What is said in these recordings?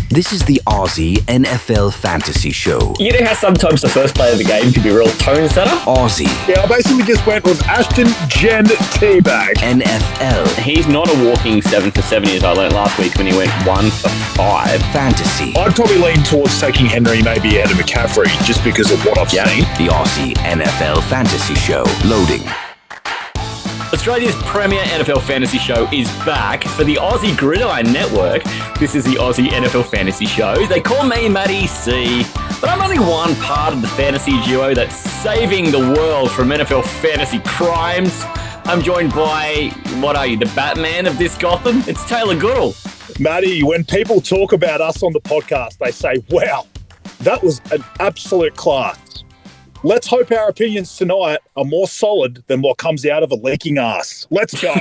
This is the Aussie NFL Fantasy Show. You know how sometimes the first play of the game can be a real tone setter? Aussie. Yeah, I basically just went with Ashton Jen Teabag. NFL. He's not a walking 7 for 70 as I learned last week when he went 1 for 5. Fantasy. I'd probably lean towards taking Henry maybe ahead of McCaffrey just because of what I've seen. The Aussie NFL Fantasy Show. Loading. Australia's premier NFL fantasy show is back for the Aussie Gridiron Network. This is the Aussie NFL Fantasy Show. They call me Matty C, but I'm only one part of the fantasy duo that's saving the world from NFL fantasy crimes. I'm joined by, what are you, the Batman of this Gotham? It's Taylor Goodall. Matty, when people talk about us on the podcast, they say, wow, that was an absolute class. Let's hope our opinions tonight are more solid than what comes out of a leaking ass. Let's go.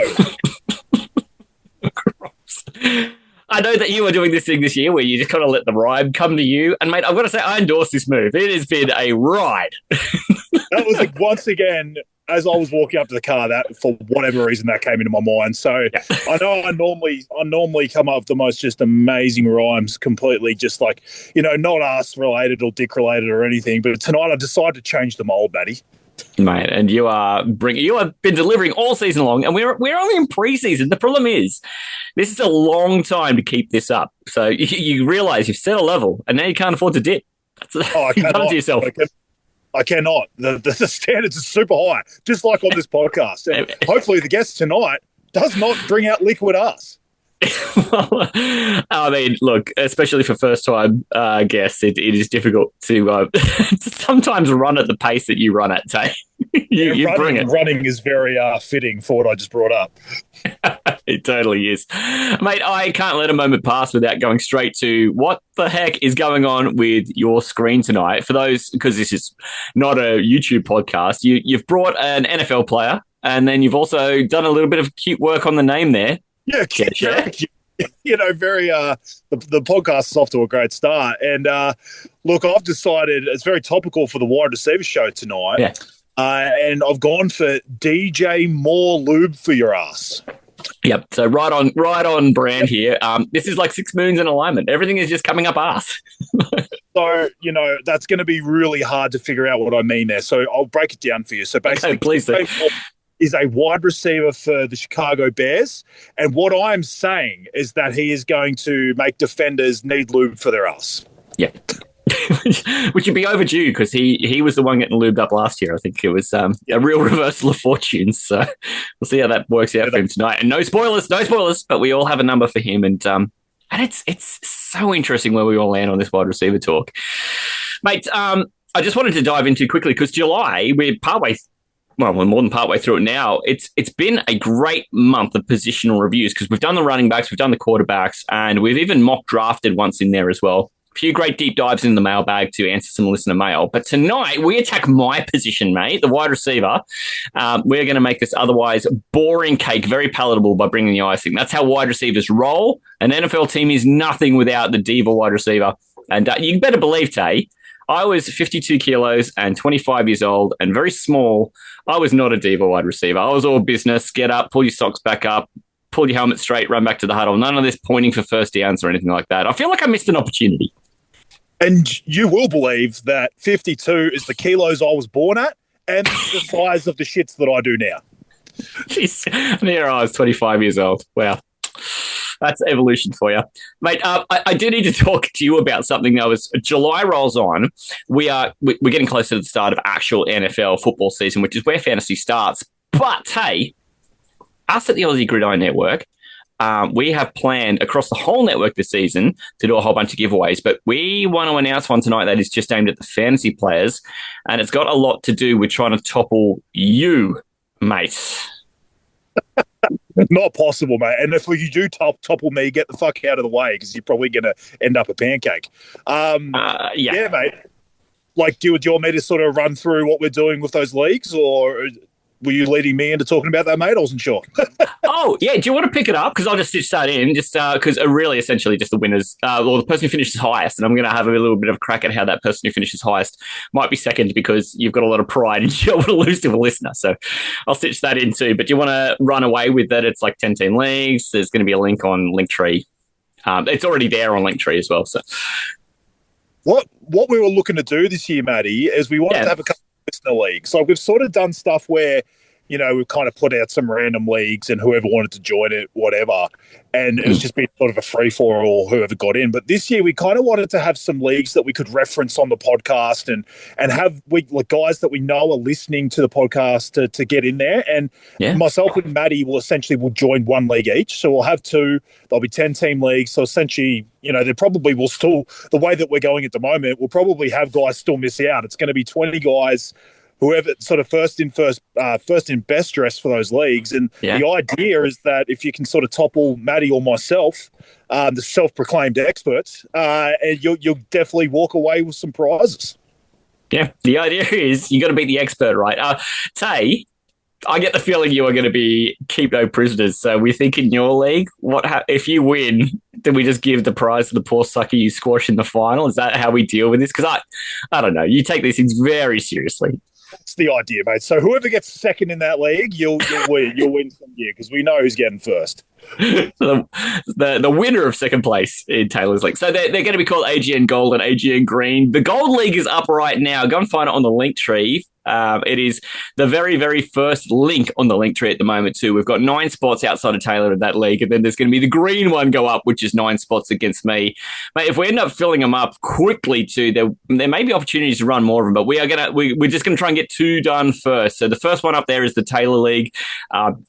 I know that you are doing this thing this year where you just kind of let the rhyme come to you. And, mate, I've got to say, I endorse this move. It has been a ride. That was, once again, as I was walking up to the car, that for whatever reason that came into my mind. So yeah. I know I normally come up with the most just amazing rhymes, completely just like, not us related or dick related or anything. But tonight I decided to change the mold, Matty. Mate, and you have been delivering all season long, and we're only in preseason. The problem is, this is a long time to keep this up. So you realise you've set a level, and now you can't afford to dip. You've done it to yourself. I cannot. The standards are super high, just like on this podcast. And hopefully the guest tonight does not bring out liquid ass. Well, I mean, look, especially for first-time guests, it is difficult to sometimes run at the pace that you run at, Tay. you bring it. Running is very fitting for what I just brought up. It totally is. Mate, I can't let a moment pass without going straight to what the heck is going on with your screen tonight. For those, because this is not a YouTube podcast, you've brought an NFL player, and then you've also done a little bit of cute work on the name there. Yeah, very. The podcast is off to a great start, and look, I've decided it's very topical for the wide receiver show tonight. Yeah, and I've gone for DJ More Lube for your ass. Yep. So right on brand here. This is like 6 moons in alignment. Everything is just coming up ass. So that's going to be really hard to figure out what I mean there. So I'll break it down for you. So basically, okay, please do. Is a wide receiver for the Chicago Bears. And what I'm saying is that he is going to make defenders need lube for their ass. Yeah. Which would be overdue because he was the one getting lubed up last year. I think it was a real reversal of fortunes. So we'll see how that works out for him tonight. And no spoilers, but we all have a number for him. And it's so interesting where we all land on this wide receiver talk. Mate, I just wanted to dive into quickly because July, we're more than partway through it now. It's been a great month of positional reviews because we've done the running backs, we've done the quarterbacks, and we've even mock drafted once in there as well. A few great deep dives in the mailbag to answer some listener mail. But tonight, we attack my position, mate, the wide receiver. We're going to make this otherwise boring cake very palatable by bringing the icing. That's how wide receivers roll. An NFL team is nothing without the diva wide receiver. And you better believe, Tay, I was 52 kilos and 25 years old and very small. I was not a diva wide receiver. I was all business, get up, pull your socks back up, pull your helmet straight, run back to the huddle. None of this pointing for first downs or anything like that. I feel like I missed an opportunity. And you will believe that 52 is the kilos I was born at and the size of the shits that I do now. Jeez, there I was 25 years old. Wow. That's evolution for you. Mate, I do need to talk to you about something that was July rolls on. We're getting close to the start of actual NFL football season, which is where fantasy starts. But, hey, us at the Aussie Gridiron Network, we have planned across the whole network this season to do a whole bunch of giveaways, but we want to announce one tonight that is just aimed at the fantasy players, and it's got a lot to do with trying to topple you, mate. Not possible, mate. And if you do topple me, get the fuck out of the way because you're probably going to end up a pancake. Yeah, mate. Like, do you want me to sort of run through what we're doing with those leagues, or were you leading me into talking about that, mate? I wasn't sure. Oh, yeah. Do you want to pick it up? Because I'll just stitch that in, just because really essentially just the winners, or the person who finishes highest. And I'm going to have a little bit of a crack at how that person who finishes highest might be second because you've got a lot of pride and you don't want to lose to a listener. So I'll stitch that in too. But do you want to run away with that? It's like 10-team leagues. There's going to be a link on Linktree. It's already there on Linktree as well. So what we were looking to do this year, Matty, is we wanted to have a couple of listener leagues. So we've sort of done stuff where, you know, we've kind of put out some random leagues and whoever wanted to join it, whatever. And it's just been sort of a free-for-all, whoever got in. But this year we kind of wanted to have some leagues that we could reference on the podcast and have guys that we know are listening to the podcast to get in there. And myself and Matty will join one league each. So we'll have two. There'll be 10-team leagues. So essentially, you know, there probably will still, the way that we're going at the moment, we'll probably have guys still miss out. It's going to be 20 guys, whoever sort of first in best dress for those leagues. And the idea is that if you can sort of topple Matty or myself, the self-proclaimed experts, and you'll definitely walk away with some prizes. Yeah, the idea is you got to beat the expert, right? Tay, I get the feeling you are going to be keep no prisoners. So we think in your league, if you win, do we just give the prize to the poor sucker you squash in the final? Is that how we deal with this? Because I don't know. You take these things very seriously. That's the idea, mate. So whoever gets second in that league, you'll win. You'll win some year because we know who's getting first. The winner of second place in Taylor's League. So they're going to be called AGN Gold and AGN Green. The Gold League is up right now. Go and find it on the Linktree. It is the very, very first link on the Linktree at the moment too. We've got 9 spots outside of Taylor in that league, and then there's going to be the green one go up, which is 9 spots against me. Mate, if we end up filling them up quickly too, there may be opportunities to run more of them, but we're just going to try and get 2 done first. So the first one up there is the Taylor League.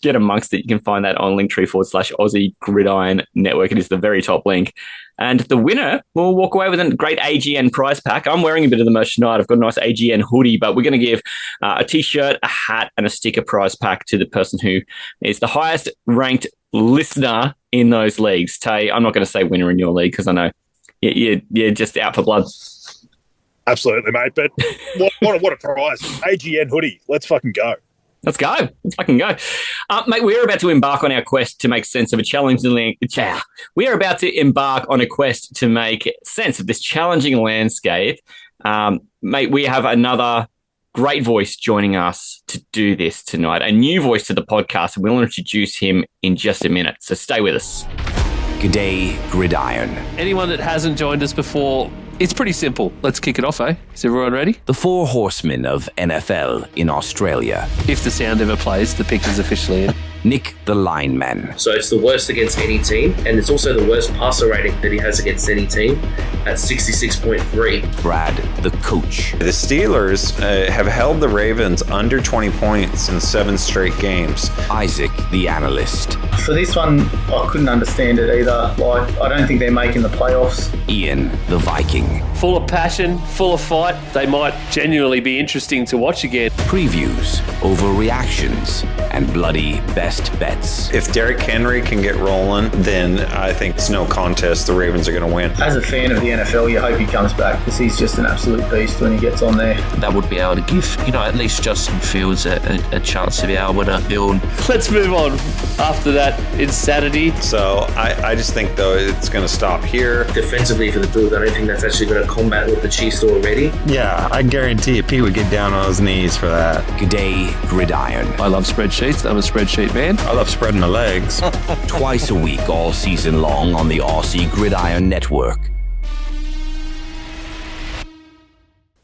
Get amongst it. You can find that on Linktree/Aussie Gridiron Network. It is the very top link. And the winner will walk away with a great AGN prize pack. I'm wearing a bit of the merch tonight. I've got a nice AGN hoodie, but we're going to give a T-shirt, a hat, and a sticker prize pack to the person who is the highest ranked listener in those leagues. Tay, I'm not going to say winner in your league because I know you're just out for blood. Absolutely, mate. But what a prize. AGN hoodie. Let's fucking go. Let's go. Let's fucking go. Mate, we're about to embark on our quest to make sense of a challenging... We are about to embark on a quest to make sense of this challenging landscape. Mate, we have another great voice joining us to do this tonight, a new voice to the podcast, and we'll introduce him in just a minute. So stay with us. G'day, Gridiron. Anyone that hasn't joined us before, it's pretty simple. Let's kick it off, eh? Is everyone ready? The 4 horsemen of NFL in Australia. If the sound ever plays, the pick is officially in. Nick the lineman. So it's the worst against any team, and it's also the worst passer rating that he has against any team at 66.3. Brad the coach. The Steelers have held the Ravens under 20 points in 7 straight games. Isaac the analyst. For this one, I couldn't understand it either. Like, I don't think they're making the playoffs. Ian the Viking. Full of passion, full of fight. They might genuinely be interesting to watch again. Previews, overreactions, and bloody best bets. If Derrick Henry can get rolling, then I think it's no contest. The Ravens are going to win. As a fan of the NFL, you hope he comes back because he's just an absolute beast when he gets on there. That would be able to give, at least Justin Fields a chance to be able to build. Let's move on after that insanity. So I just think, though, it's going to stop here. Defensively for the Bills, I don't think that's actually going to combat what the Chiefs do already. Yeah, I guarantee Pete would get down on his knees for that. G'day, Gridiron. I love spreadsheets. I'm a spreadsheet man. I love spreading the legs. Twice a week, all season long on the Aussie Gridiron Network.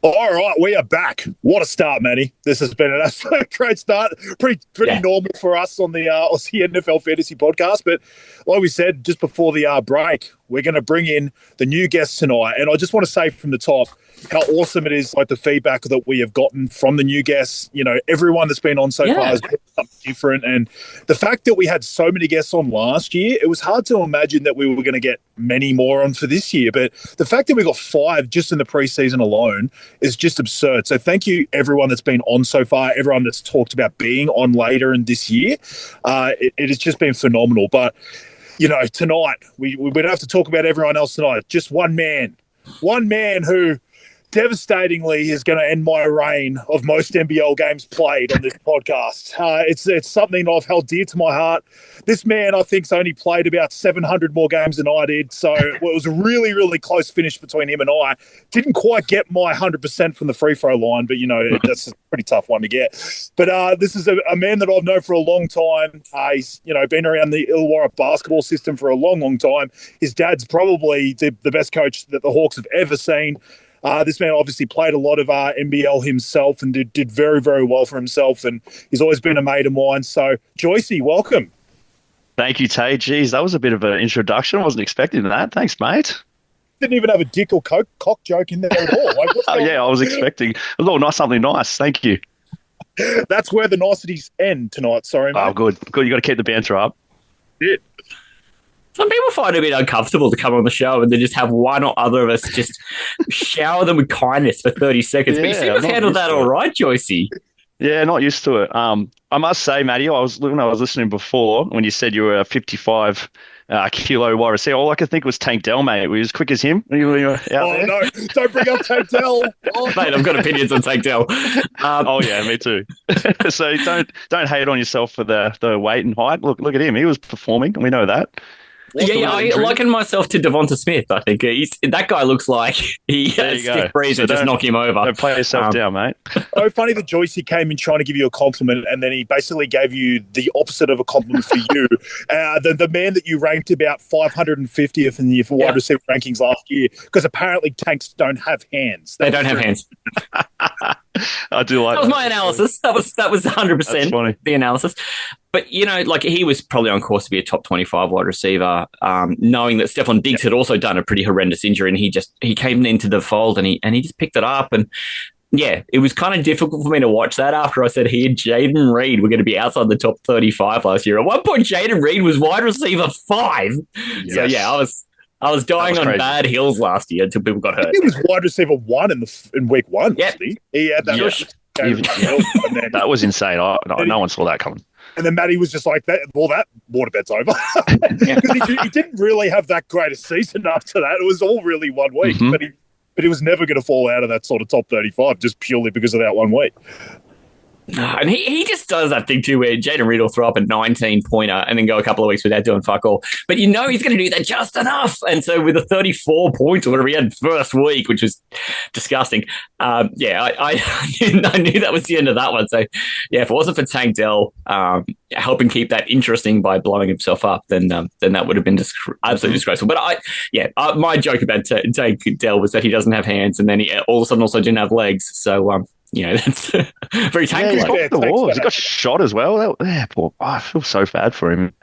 All right, we are back. What a start, Matty. This has been an absolute great start. Pretty normal for us on the Aussie NFL Fantasy Podcast. But like we said just before the break, we're going to bring in the new guests tonight. And I just want to say from the top how awesome it is, like the feedback that we have gotten from the new guests. Everyone that's been on so far has been something different. And the fact that we had so many guests on last year, it was hard to imagine that we were going to get many more on for this year. But the fact that we got 5 just in the preseason alone is just absurd. So thank you, everyone that's been on so far, everyone that's talked about being on later in this year. It has just been phenomenal. But, tonight, we don't have to talk about everyone else tonight. Just one man who devastatingly is going to end my reign of most NBL games played on this podcast. It's something I've held dear to my heart. This man, I think, has only played about 700 more games than I did, so it was a really, really close finish between him and I. Didn't quite get my 100% from the free throw line, but, that's a pretty tough one to get. But this is a man that I've known for a long time. He's, been around the Illawarra basketball system for a long, long time. His dad's probably the best coach that the Hawks have ever seen. This man obviously played a lot of NBL himself and did very, very well for himself, and he's always been a mate of mine. So, JOYCEY, welcome. Thank you, Tay. Geez, that was a bit of an introduction. I wasn't expecting that. Thanks, mate. Didn't even have a dick or cock joke in there at all. I was expecting a little something nice. Thank you. That's where the niceties end tonight. Sorry, mate. Oh, good. You got to keep the banter up. Yeah. Some people find it a bit uncomfortable to come on the show and then just have one or other of us just shower them with kindness for 30 seconds. But you seem to have handled that all right, JOYCEY. Yeah, not used to it. I must say, Matty, when I was listening before, when you said you were a 55 kilo wide receiver, all I could think was Tank Dell, mate. Were you as quick as him? You out there? No, don't bring up Tank Dell. Mate, I've got opinions on Tank Dell. Yeah, me too. So don't hate on yourself for the weight and height. Look at him. He was performing. We know that. I liken myself to Devonta Smith. I think that guy looks like he has stick breeze and just knock him over. Don't play yourself down, mate. So funny that JOYCEY came in trying to give you a compliment, and then he basically gave you the opposite of a compliment for you. The man that you ranked about 550th in the wide receiver rankings last year, because apparently tanks don't have hands. They don't have hands. I do like that. Was my analysis. That was 100% the analysis. But, he was probably on course to be a top 25 wide receiver, knowing that Stephon Diggs had also done a pretty horrendous injury, and he came into the fold and he just picked it up. And, yeah, it was kind of difficult for me to watch that after I said he and Jaden Reed were going to be outside the top 35 last year. At one point, Jaden Reed was wide receiver 5. Yes. So, yeah, I was dying on bad hills last year until people got hurt. He was wide receiver 1 in week 1. Yeah. He had that. That was insane. No one saw that coming. And then Matty was just like, that waterbed's over. Because he didn't really have that great a season after that. It was all really 1 week. Mm-hmm. But he was never going to fall out of that sort of top 35 just purely because of that 1 week. And he just does that thing too where Jaden Reed will throw up a 19-pointer and then go a couple of weeks without doing fuck all. But he's going to do that just enough. And so with the 34 points or whatever he had first week, which was disgusting, I knew that was the end of that one. So, yeah, if it wasn't for Tank Dell helping keep that interesting by blowing himself up, then that would have been absolutely disgraceful. But my joke about Tank Dell was that he doesn't have hands and then he all of a sudden also didn't have legs. So, that's very tanky. He got shot as well. I feel so bad for him.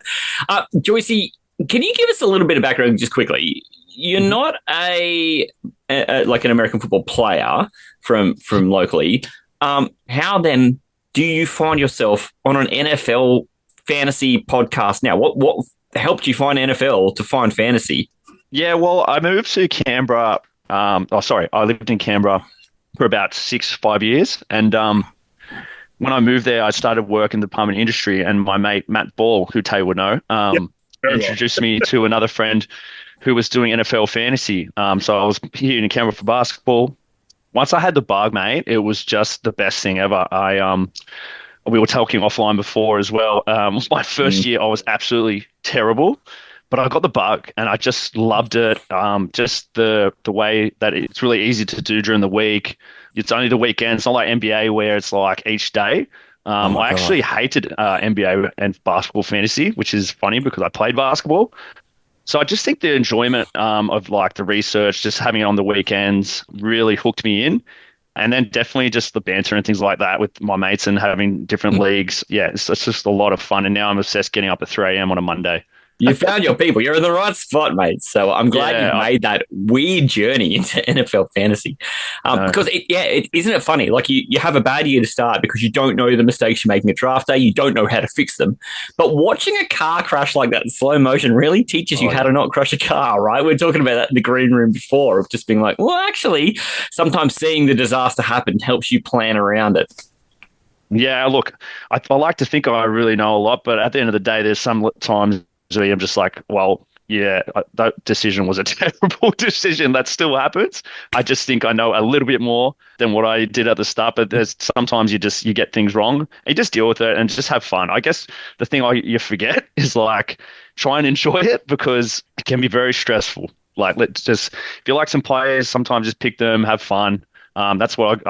JOYCEY, can you give us a little bit of background just quickly? You're not like an American football player from locally. How then do you find yourself on an NFL fantasy podcast now? What helped you find NFL to find fantasy? Yeah, well, I moved to Canberra. I lived in Canberra for about 5 years. And when I moved there, I started work in the plumbing industry, and my mate, Matt Ball, who Tay would know, introduced me to another friend who was doing NFL fantasy. So I was here in Canberra for basketball. Once I had the bug, mate, it was just the best thing ever. We were talking offline before as well. My first year, I was absolutely terrible. But I got the bug and I just loved it. Just the way that it's really easy to do during the week. It's only the weekend. It's not like NBA where it's like each day. I actually hated NBA and basketball fantasy, which is funny because I played basketball. So I just think the enjoyment of like the research, just having it on the weekends really hooked me in. And then definitely just the banter and things like that with my mates and having different leagues. Yeah, it's just a lot of fun. And now I'm obsessed getting up at 3 a.m. on a Monday. You found your people. You're in the right spot, mate. So I'm glad you made that weird journey into NFL fantasy. Because, isn't it funny? Like you have a bad year to start because you don't know the mistakes you're making at draft day. You don't know how to fix them. But watching a car crash like that in slow motion really teaches you how to not crash a car, right? We were talking about that in the green room before of just being like, well, actually, sometimes seeing the disaster happen helps you plan around it. Yeah, look, I like to think I really know a lot, but at the end of the day, there's some times I'm just like, well, yeah, that decision was a terrible decision. That still happens. I just think I know a little bit more than what I did at the start, but there's sometimes you get things wrong and you just deal with it and just have fun. I guess the thing you forget is like try and enjoy it because it can be very stressful. Like if you like some players, sometimes just pick them, have fun. That's what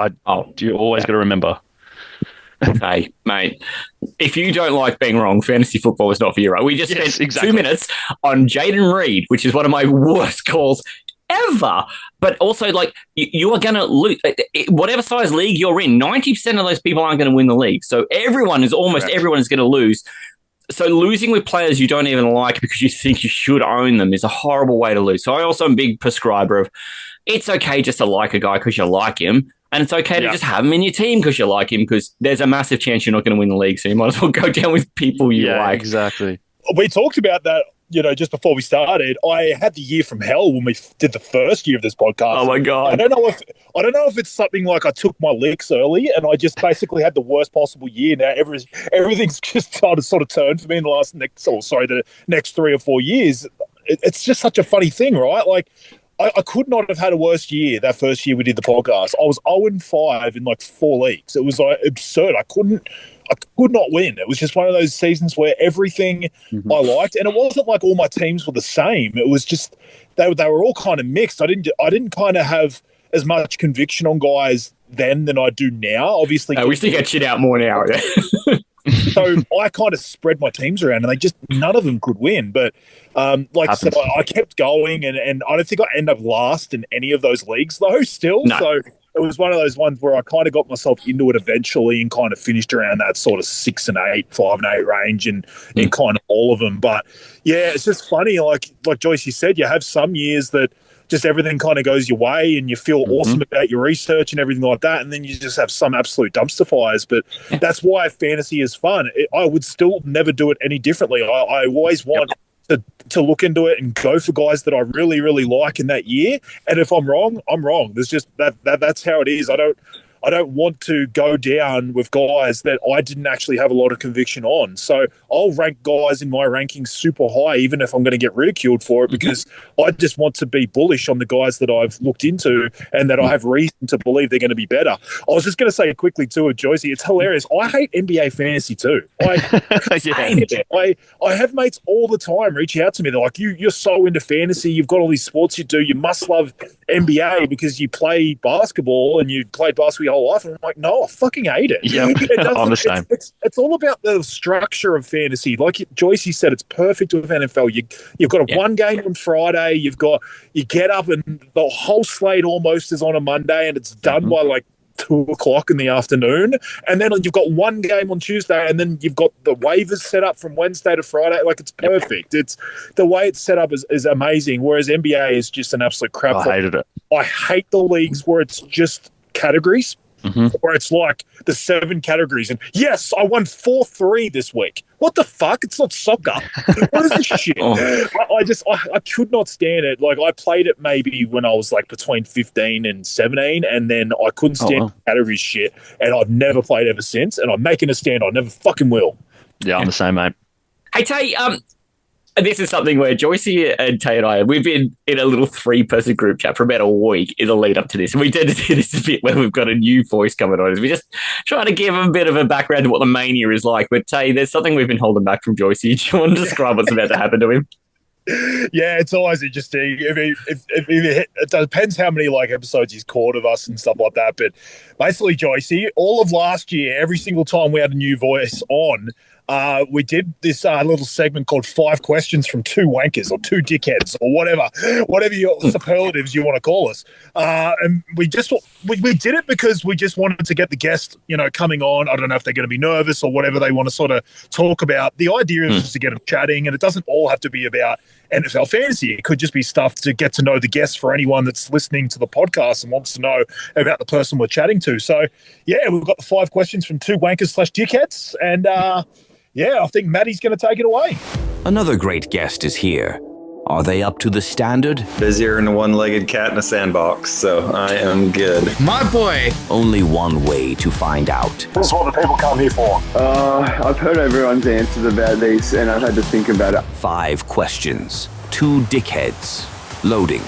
you always got to remember. Hey, mate, if you don't like being wrong, fantasy football is not for you, right? We just spent 2 minutes on Jaden Reed, which is one of my worst calls ever. But also, like, you are going to lose. Whatever size league you're in, 90% of those people aren't going to win the league. So everyone is going to lose. So losing with players you don't even like because you think you should own them is a horrible way to lose. So I also am a big prescriber of it's okay just to like a guy because you like him. And it's okay to just have him in your team because you like him, because there's a massive chance you're not going to win the league. So you might as well go down with people you like. Exactly. We talked about that, just before we started. I had the year from hell when we did the first year of this podcast. Oh my God. I don't know if it's something like I took my licks early and I just basically had the worst possible year. Now everything's just sort of turned for me in the next 3 or 4 years. It's just such a funny thing, right? Like, I could not have had a worse year that first year we did the podcast. I was 0-5 in like 4 leagues. It was like absurd. I could not win. It was just one of those seasons where everything I liked, and it wasn't like all my teams were the same. It was just they were all kind of mixed. I didn't kind of have as much conviction on guys then than I do now. Obviously, we still get shit out more now. So I kind of spread my teams around, and none of them could win. But like I said, I kept going, and I don't think I ended up last in any of those leagues, though, still. No. So it was one of those ones where I kind of got myself into it eventually and kind of finished around that sort of 6 and 8, 5 and 8 range in kind of all of them. But, yeah, it's just funny. Like JOYCEY said, you have some years that just everything kind of goes your way and you feel awesome about your research and everything like that, and then you just have some absolute dumpster fires. But that's why fantasy is fun. I would still never do it any differently. I always want to look into it and go for guys that I really, really like in that year. And if I'm wrong, I'm wrong. There's just that's how it is. I don't want to go down with guys that I didn't actually have a lot of conviction on. So I'll rank guys in my rankings super high, even if I'm going to get ridiculed for it, because I just want to be bullish on the guys that I've looked into and that I have reason to believe they're going to be better. I was just going to say quickly too, JOYCEY, it's hilarious. I hate NBA fantasy too. I have mates all the time reach out to me. They're like, you're so into fantasy. You've got all these sports you do. You must love NBA because you play basketball and you played basketball your whole life. And I'm like, no, I fucking hate it. Yeah, I'm the same. It's all about the structure of fantasy. Like JOYCEY said, it's perfect with NFL. You've got one game on Friday. You get up and the whole slate almost is on a Monday, and it's done by like 2:00 in the afternoon, and then you've got one game on Tuesday, and then you've got the waivers set up from Wednesday to Friday. Like, it's perfect. It's the way it's set up is amazing. Whereas NBA is just an absolute crap. I hated it. I hate the leagues where it's just categories, where it's like the 7 categories. And yes, I won 4-3 this week. What the fuck? It's not soccer. What is this shit? I could not stand it. Like, I played it maybe when I was like between 15 and 17, and then I couldn't stand categories shit, and I've never played ever since, and I'm making a stand. I never fucking will. Yeah, I'm the same, mate. Hey, Tay, this is something where JOYCEY and Tay and I, we've been in a little 3-person group chat for about a week in the lead up to this. And we tend to do this a bit when we've got a new voice coming on. We just try to give them a bit of a background to what the mania is like. But Tay, there's something we've been holding back from JOYCEY. Do you want to describe what's about to happen to him? Yeah, it's always interesting. It depends how many like episodes he's caught of us and stuff like that. But basically, JOYCEY, all of last year, every single time we had a new voice on, we did this little segment called 5 Questions from 2 Wankers or 2 Dickheads or whatever your superlatives you want to call us. And we did it because we just wanted to get the guest, coming on. I don't know if they're going to be nervous or whatever they want to sort of talk about. The idea is just to get them chatting, and it doesn't all have to be about NFL fantasy. It could just be stuff to get to know the guest for anyone that's listening to the podcast and wants to know about the person we're chatting to. So, yeah, we've got the 5 questions from 2 Wankers/Dickheads, and I think Matty's going to take it away. Another great guest is here. Are they up to the standard? Busier than a one-legged cat in a sandbox, so I am good. My boy! Only one way to find out. This is what the people come here for. I've heard everyone's answers about these, and I've had to think about it. 5 questions. Two dickheads. Loading.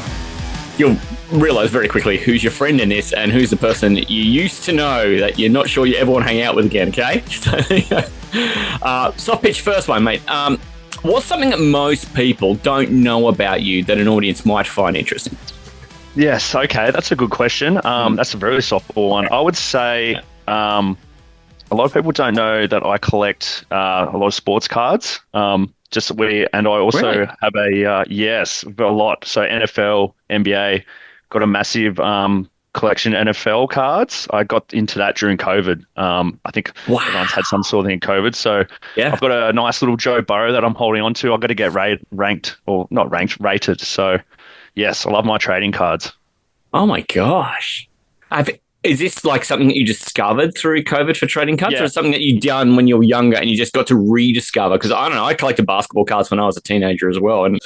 You'll realise very quickly who's your friend in this and who's the person that you used to know that you're not sure you ever want to hang out with again, okay? Soft pitch first one, mate. What's something that most people don't know about you that an audience might find interesting? Yes, okay, that's a good question. That's a very softball one. I would say a lot of people don't know that I collect a lot of sports cards. And I also Really? have a lot. So NFL, NBA, got a massive collection of NFL cards. I got into that during COVID. I think everyone's had some sort of thing in COVID. So I've got a nice little Joe Burrow that I'm holding on to. I've got to get rated. So yes, I love my trading cards. Oh my gosh. Is this like something that you discovered through COVID for trading cards, or something that you done when you were younger and you just got to rediscover? Because I don't know, I collected basketball cards when I was a teenager as well. And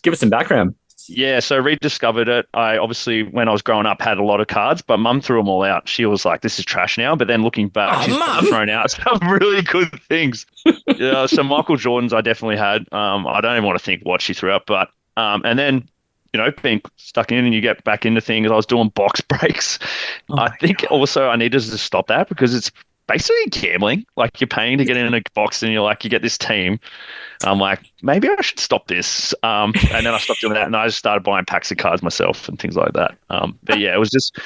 give us some background. Yeah, so rediscovered it. I obviously, when I was growing up, had a lot of cards, but Mum threw them all out. She was like, "This is trash now." But then looking back, she's thrown out some really good things. So Michael Jordan's I definitely had. I don't even want to think what she threw out, but and then, being stuck in and you get back into things. I was doing box breaks. I think also I needed to stop that because it's basically gambling. Like, you're paying to get in a box and you get this team. I'm like, maybe I should stop this. And then I stopped doing that and I just started buying packs of cards myself and things like that. But yeah, it was just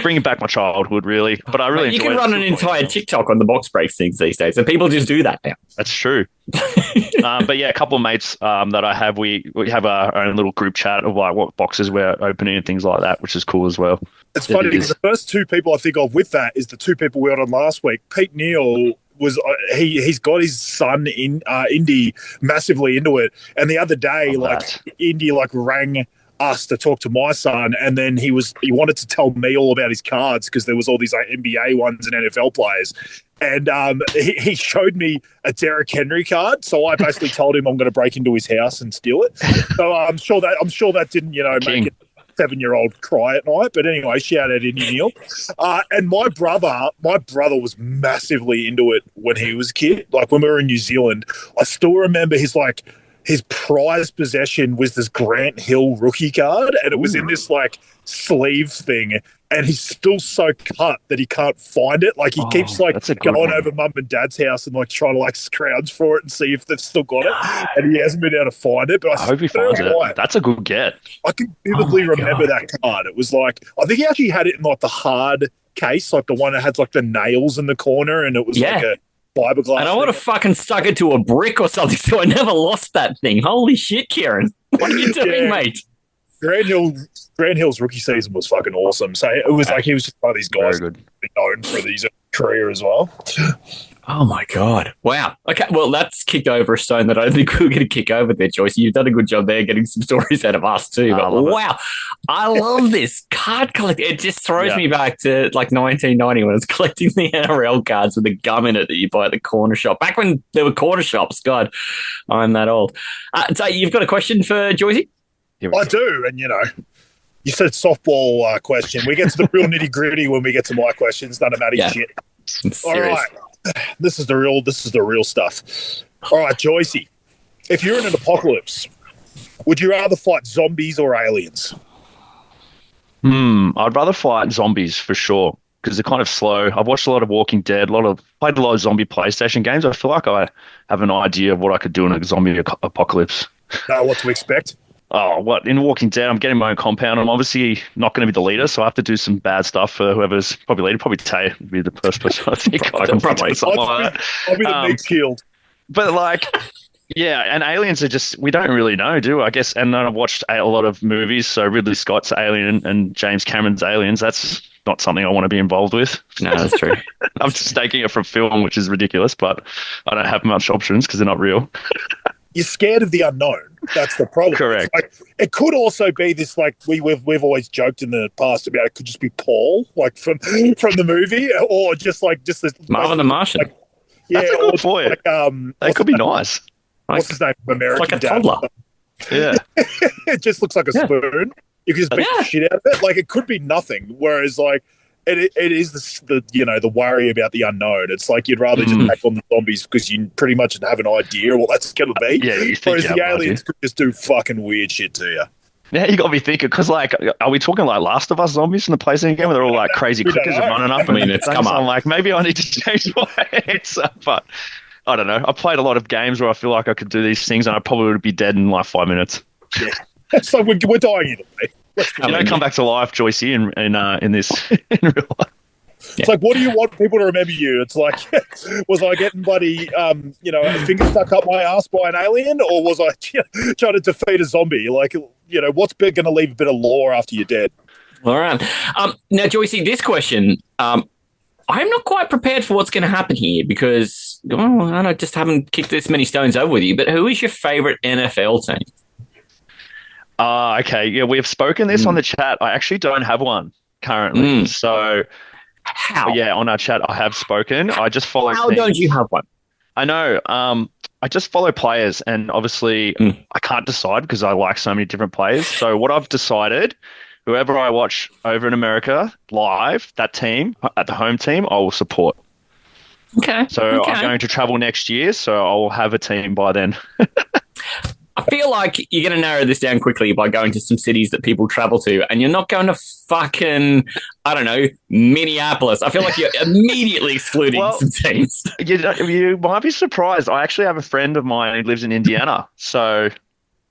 bringing back my childhood, really. But I really You can run an entire TikTok on the box breaks things these days, and people just do that now. That's true. But yeah, a couple of mates that I have, we have our own little group chat of like what boxes we're opening and things like that, which is cool as well. It's funny because the first two people I think of with that is the two people we had on last week. Pete Neal was he's got his son in Indy massively into it, and the other day Indy rang us to talk to my son, and then he wanted to tell me all about his cards because there was all these NBA ones and NFL players. And he showed me a Derrick Henry card, so I basically told him I'm going to break into his house and steal it. So I'm sure that didn't make it 7-year-old cry at night. But anyway, shout out Indy Neal. And my brother was massively into it when he was a kid. Like, when we were in New Zealand, I still remember his prized possession was this Grant Hill rookie card, and it was in this sleeve thing. And he's still so cut that he can't find it. Like, he keeps going over mum and dad's house and trying to scrounge for it and see if they've still got it. And he hasn't been able to find it. But I hope he finds it. That's a good get. I can vividly remember that card. It was I think he actually had it in the hard case, the one that had the nails in the corner, and it was a fiberglass. And I would have fucking stuck it to a brick or something, so I never lost that thing. Holy shit, Kieran. What are you doing, mate? Grant Hill's rookie season was fucking awesome. So it was he was just one of these guys known for his career as well. Oh my God. Wow. Okay, well, that's kicked over a stone that I don't think we were going to kick over there, Joyce. You've done a good job there getting some stories out of us too. But wow, I love this card collecting. It just throws me back to 1990 when I was collecting the NRL cards with the gum in it that you buy at the corner shop. Back when there were corner shops. God, I'm that old. So you've got a question for Joycey? I do, and you said softball question. We get to the real nitty gritty when we get to my questions. None of Matty shit. All right, this is the real stuff. All right, Joycey, if you're in an apocalypse, would you rather fight zombies or aliens? I'd rather fight zombies for sure because they're kind of slow. I've watched a lot of Walking Dead, played a lot of zombie PlayStation games. I feel like I have an idea of what I could do in a zombie apocalypse. Know what to expect? Oh, what? In Walking Dead, I'm getting my own compound. I'm obviously not going to be the leader, so I have to do some bad stuff for whoever's probably leader. Probably Tay would be the first person I think I can probably do something like that. I'll be the big shield. But and aliens are just, we don't really know, do we? I guess. And then I've watched a lot of movies, so Ridley Scott's Alien and James Cameron's Aliens. That's not something I want to be involved with. No, that's true. I'm just taking it from film, which is ridiculous, but I don't have much options because they're not real. You're scared of the unknown. That's the problem. Correct. It could also be this we've always joked in the past about it could just be Paul from the movie, or just this Marvin the Martian. That's a good point. That could be nice. What's his name? American like a toddler. Yeah. It just looks like a spoon. You could just beat the shit out of it. It could be nothing. Whereas it is the worry about the unknown. It's like you'd rather just take on the zombies because you pretty much have an idea of what that's going to be. Yeah, you think whereas you have the an aliens could just do fucking weird shit to you. Yeah, you got to be thinking, because, like, are we talking like Last of Us zombies in the PlayStation game where they're all like crazy clickers and running up? It's come up. I'm like, maybe I need to change my answer, but I don't know. I played a lot of games where I feel like I could do these things and I probably would be dead in like 5 minutes. Yeah. So we're dying either way. You don't come back to life, JOYCEY, in this in real life. It's like, what do you want people to remember you? It's like, was I getting bloody, a finger stuck up my ass by an alien, or was I trying to defeat a zombie? Like, what's going to leave a bit of lore after you're dead? All right. Now, JOYCEY, this question, I'm not quite prepared for what's going to happen here because I just haven't kicked this many stones over with you. But who is your favorite NFL team? Okay. Yeah, we have spoken this on the chat. I actually don't have one currently. So, how? Yeah, on our chat, I have spoken. I just follow. How don't you have one? I know. I just follow players, and obviously, I can't decide because I like so many different players. So, what I've decided, whoever I watch over in America live, that team, at the home team, I will support. Okay. So, I'm going to travel next year, so I will have a team by then. I feel like you're going to narrow this down quickly by going to some cities that people travel to, and you're not going to fucking, I don't know, Minneapolis. I feel like you're immediately excluding some teams. You might be surprised. I actually have a friend of mine who lives in Indiana, so...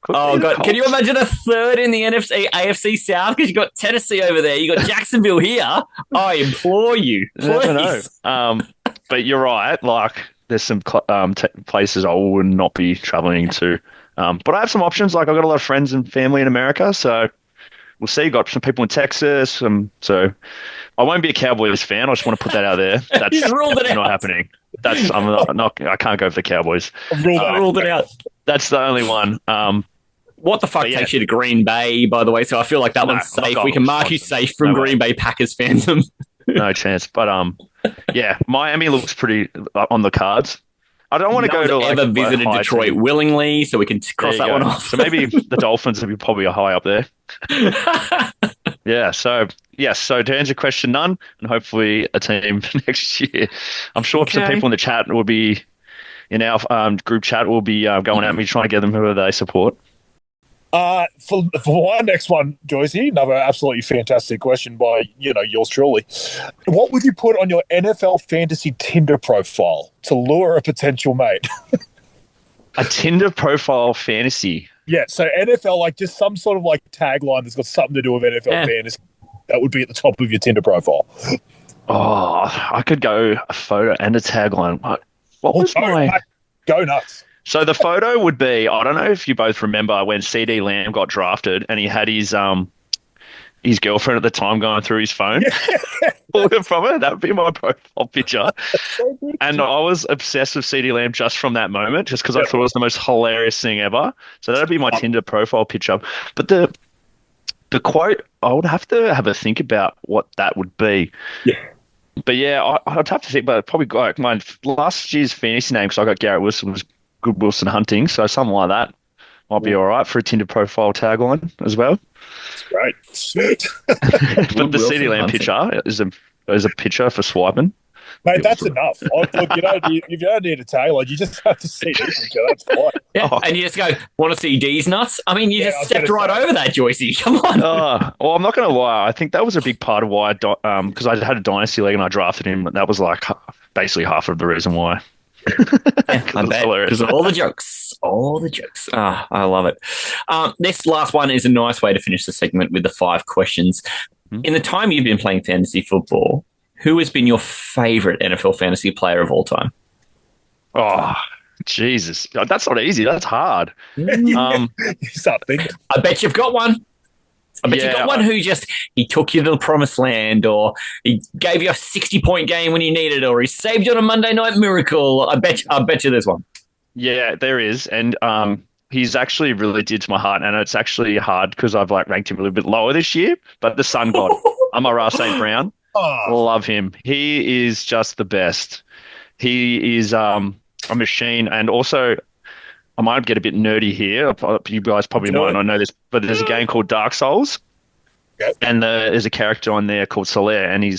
Oh, God. Can you imagine a third in the AFC South? Because you got Tennessee over there. You got Jacksonville here. I implore you. Please. I never know. But you're right. Like, there's some places I would not be traveling to. But I have some options. Like, I've got a lot of friends and family in America, so we'll see. Got some people in Texas. So I won't be a Cowboys fan. I just want to put that out there. That's not happening. I can't go for the Cowboys. Ruled it out. That's the only one. What the fuck takes you to Green Bay, by the way? So I feel like that one's safe. We can mark you safe from Green Bay Packers fandom. No chance. But yeah, Miami looks pretty on the cards. I don't want to go to ever visited Detroit willingly, so we can cross that one off. So maybe the Dolphins would be probably high up there. Yeah. So yes. So to answer question, none, and hopefully a team next year. I'm sure some people in the chat will be in our group chat will be going at me trying to get them who they support. For my next one, JOYCEY, another absolutely fantastic question by yours truly. What would you put on your NFL fantasy Tinder profile to lure a potential mate? A Tinder profile fantasy? Yeah, so NFL, like just some sort of like tagline that's got something to do with NFL fantasy. That would be at the top of your Tinder profile. Oh, I could go a photo and a tagline. What was my... Mate, go nuts. So the photo would be, I don't know if you both remember when CD Lamb got drafted and he had his girlfriend at the time going through his phone. Pulling from it. That would be my profile picture. And I was obsessed with CD Lamb just from that moment, just because I thought it was the most hilarious thing ever. So that would be my Tinder profile picture. But the quote, I would have to have a think about what that would be. Yeah. But yeah, I'd have to think, but probably like my last year's fantasy name, because I got Garrett Wilson, was Good Wilson Hunting, so something like that might be all right for a Tinder profile tagline as well. That's great. Sweet. But the CD Lamb picture is a picture for swiping. Mate, that's enough. Look, you don't need a tagline. You just have to see the picture. That's fine. Yeah, and you just go, want to see D's nuts? I mean, you just stepped right over that, JOYCEY. Come on. Well, I'm not going to lie. I think that was a big part of why because I had a dynasty league and I drafted him. That was like basically half of the reason why. I bet. Because of all the jokes. I love it. This last one is a nice way to finish the segment with the 5 questions. In the time you've been playing fantasy football, who has been your favorite NFL fantasy player of all time? Oh, Jesus. That's not easy. That's hard. You start thinking. I bet you've got one. I bet you got one who he took you to the promised land, or he gave you a 60-point game when you needed it, or he saved you on a Monday Night Miracle. I bet you there's one. Yeah, there is. And he's actually really dear to my heart, and it's actually hard because I've ranked him a little bit lower this year, but the Sun God, Amon-Ra St. Brown, love him. He is just the best. He is a machine, and also I might get a bit nerdy here. You guys probably might not know this, but there's a game called Dark Souls. Yep. And there's a character on there called Soler, and he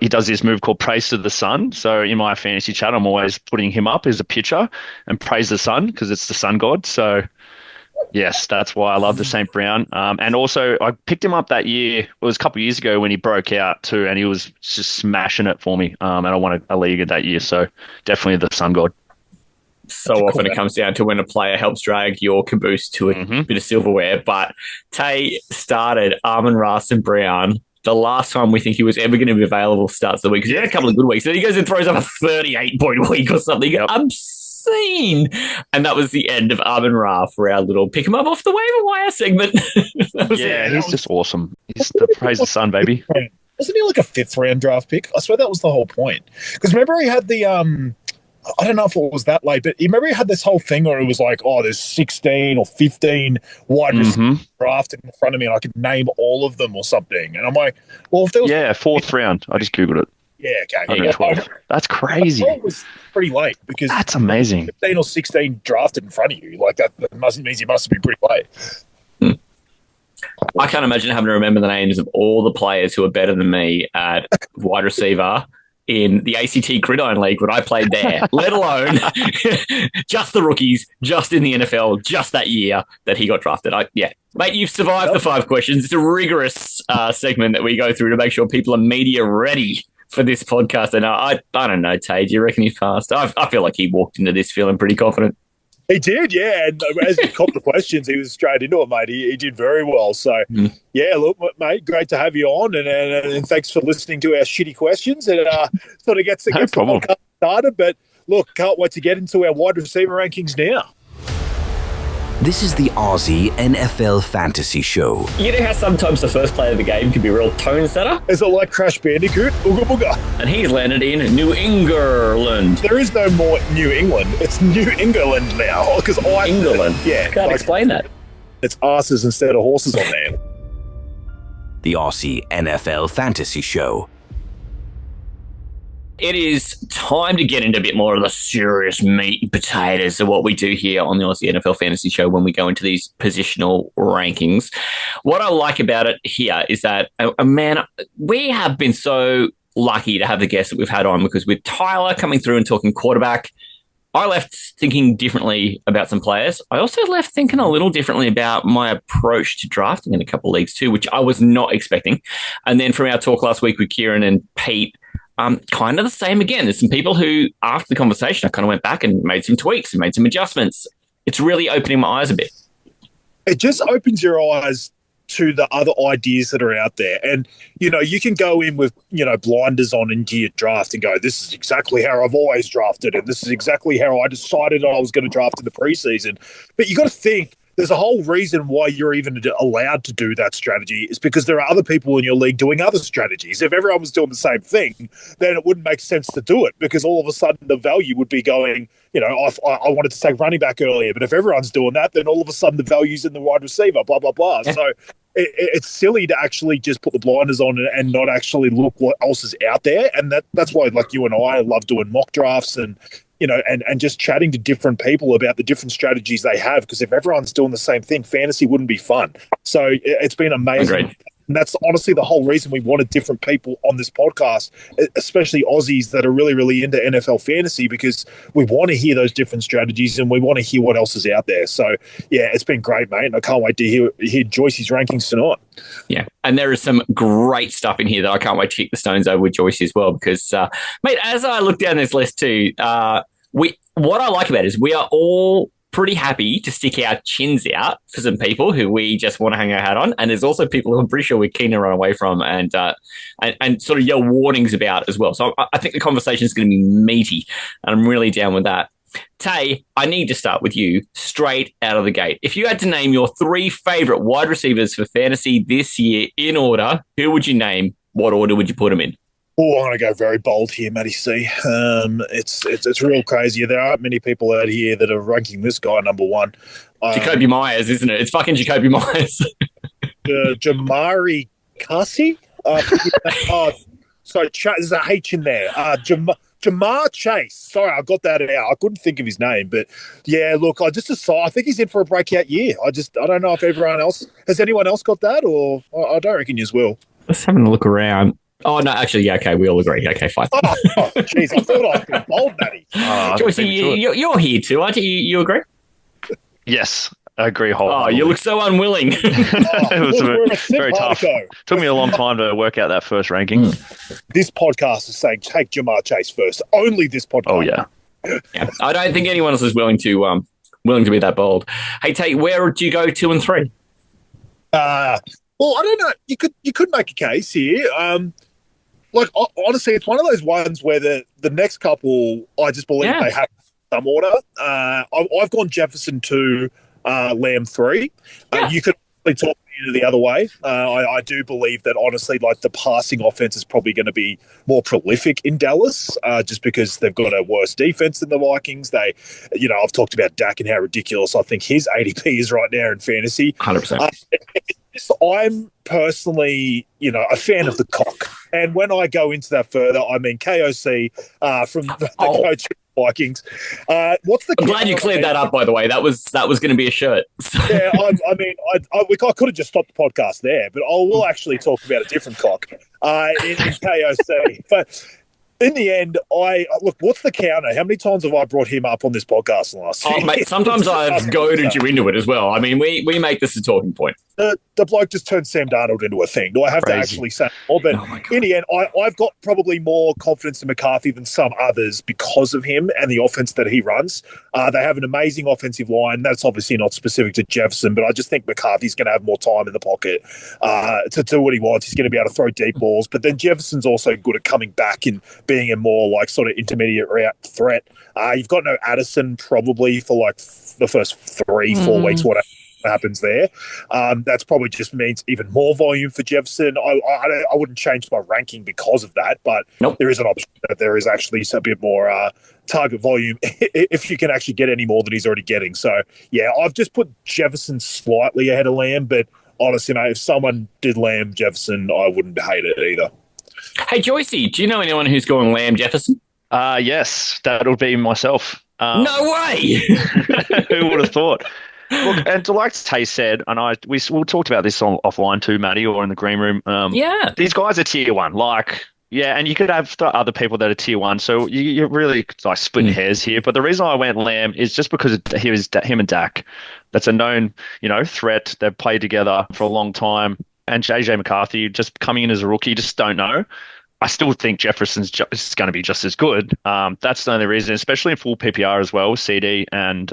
does this move called Praise to the Sun. So in my fantasy chat, I'm always putting him up as a pitcher and praise the sun because it's the sun god. So yes, that's why I love the St. Brown. And also, I picked him up that year. It was a couple of years ago when he broke out too, and he was just smashing it for me. And I won a league that year. So definitely the sun god. So often it comes down to when a player helps drag your caboose to a bit of silverware. But Tay started Amon-Ra St. Brown the last time we think he was ever going to be available starts the week. Because he had a couple of good weeks. So he goes and throws up a 38-point week or something. Yep. Obscene. And that was the end of Amon-Ra for our little pick him up off the waiver wire segment. He's just awesome. He's the praise the sun, baby. Wasn't he like a 5th round draft pick? I swear that was the whole point. Because remember he had the I don't know if it was that late, but you remember he had this whole thing where it was like, oh, there's 16 or 15 wide receivers drafted in front of me and I could name all of them or something. And I'm like, well, if there was... Yeah, 4th round. I just Googled it. Yeah, okay. That's crazy. It was pretty late because... That's amazing. 15 or 16 drafted in front of you. Like that means you must have been pretty late. I can't imagine having to remember the names of all the players who are better than me at wide receiver in the ACT Gridiron League when I played there, let alone just the rookies, just in the NFL, just that year that he got drafted. Mate, you've survived the 5 questions. It's a rigorous segment that we go through to make sure people are media ready for this podcast. And I don't know, Tay, do you reckon he passed? I feel like he walked into this feeling pretty confident. He did, yeah. And as he copped the questions, he was straight into it, mate. He did very well. So, yeah, look, mate, great to have you on. And thanks for listening to our shitty questions. And sort of gets the podcast started. But, look, can't wait to get into our wide receiver rankings now. This is the Aussie NFL Fantasy Show. You know how sometimes the first play of the game can be a real tone setter? Is it like Crash Bandicoot? Ooga booga. And he's landed in New England. There is no more New England. It's New England now. Because England? Yeah. Can't explain that. It's asses instead of horses on there. The Aussie NFL Fantasy Show. It is time to get into a bit more of the serious meat and potatoes of what we do here on the Aussie NFL Fantasy Show when we go into these positional rankings. What I like about it here is that, man, we have been so lucky to have the guests that we've had on because with Tyler coming through and talking quarterback, I left thinking differently about some players. I also left thinking a little differently about my approach to drafting in a couple of leagues too, which I was not expecting. And then from our talk last week with Kieran and Pete, kind of the same again. There's some people who, after the conversation, I kind of went back and made some tweaks and made some adjustments. It's really opening my eyes a bit. It just opens your eyes to the other ideas that are out there. And, you know, you can go in with, you know, blinders on into your draft and go, this is exactly how I've always drafted and this is exactly how I decided I was going to draft in the preseason. But you got to think, there's a whole reason why you're even allowed to do that strategy is because there are other people in your league doing other strategies. If everyone was doing the same thing, then it wouldn't make sense to do it because all of a sudden the value would be going, you know, I wanted to take running back earlier, but if everyone's doing that, then all of a sudden the value's in the wide receiver, blah, blah, blah. Yeah. So it's silly to actually just put the blinders on and not actually look what else is out there. And that's why, like you and I love doing mock drafts and, you know, and just chatting to different people about the different strategies they have. Because if everyone's doing the same thing, fantasy wouldn't be fun. So it's been amazing. Agreed. And that's honestly the whole reason we wanted different people on this podcast, especially Aussies that are really, really into NFL fantasy, because we want to hear those different strategies and we want to hear what else is out there. So, yeah, it's been great, mate. And I can't wait to hear JOYCEY's rankings tonight. Yeah, and there is some great stuff in here that I can't wait to kick the stones over with JOYCEY as well because, mate, as I look down this list too, what I like about it is we are all pretty happy to stick our chins out for some people who we just want to hang our hat on. And there's also people who I'm pretty sure we're keen to run away from and sort of yell warnings about as well. So I think the conversation is going to be meaty and I'm really down with that. Tay, I need to start with you straight out of the gate. If you had to name your 3 favorite wide receivers for fantasy this year in order, who would you name? What order would you put them in? Oh, I'm going to go very bold here, Matty C. It's real crazy. There aren't many people out here that are ranking this guy number 1. Jacoby Myers, isn't it? It's fucking Jacoby Myers. Jamari Cassie? Sorry, there's a H in there. Jamar Chase. Sorry, I got that out. I couldn't think of his name, but yeah, look, I think he's in for a breakout year. I don't know if anyone else got that, or I don't reckon you as well. Just having a look around. Oh, no, actually, yeah, okay, we all agree. Okay, fine. Oh, jeez, I thought I was being bold, Matty. JOYCEY, you're here too, aren't you? You agree? Yes, I agree Oh, wholeheartedly. you look so unwilling. It was very tough. Go. Took me a long time to work out that first ranking. This podcast is saying take Jamar Chase first. Only this podcast. Oh, yeah. Yeah, I don't think anyone else is willing to be that bold. Hey, Tate, where do you go 2 and 3? Well, I don't know. You could make a case here. Honestly, it's one of those ones where the next couple, I just believe they have some order. I've gone Jefferson 2, Lamb 3. You could probably talk me the other way. I do believe that, honestly, like the passing offense is probably going to be more prolific in Dallas, just because they've got a worse defense than the Vikings. I've talked about Dak and how ridiculous I think his ADP is right now in fantasy. 100%. I'm personally, a fan of the cock. And when I go into that further, I mean KOC from the coach of the Vikings. What's the? I'm glad you cleared that up, by the way. That was going to be a shirt. Yeah, I could have just stopped the podcast there, but I will actually talk about a different cock in KOC. But in the end, what's the counter? How many times have I brought him up on this podcast in the last year? Mate, sometimes I've goaded you into it as well. I mean, we make this a talking point. The bloke just turned Sam Darnold into a thing. Do I have to actually say more? But in the end, I've got probably more confidence in McCarthy than some others because of him and the offense that he runs. They have an amazing offensive line. That's obviously not specific to Jefferson, but I just think McCarthy's going to have more time in the pocket to do what he wants. He's going to be able to throw deep balls. But then Jefferson's also good at coming back and being a more like sort of intermediate route threat. You've got no Addison probably for like the first 3-4 weeks, whatever happens there. That's probably just means even more volume for Jefferson. I wouldn't change my ranking because of that, but there is an option that there is actually a bit more target volume if you can actually get any more than he's already getting. So yeah, I've just put Jefferson slightly ahead of Lamb, but honestly, mate, if someone did Lamb Jefferson, I wouldn't hate it either. Hey, JOYCEY, do you know anyone who's going Lamb Jefferson? Yes, that'll be myself. No way! Who would have thought? Look, and like Tay said, and we talked about this offline too, Matty, or in the green room. These guys are tier 1. And you could have other people that are tier 1. So you're really like splitting hairs here. But the reason I went Lamb is just because him and Dak. That's a known, threat. They've played together for a long time. And JJ McCarthy just coming in as a rookie, just don't know. I still think Jefferson's is going to be just as good. That's the only reason, especially in full PPR as well, CD and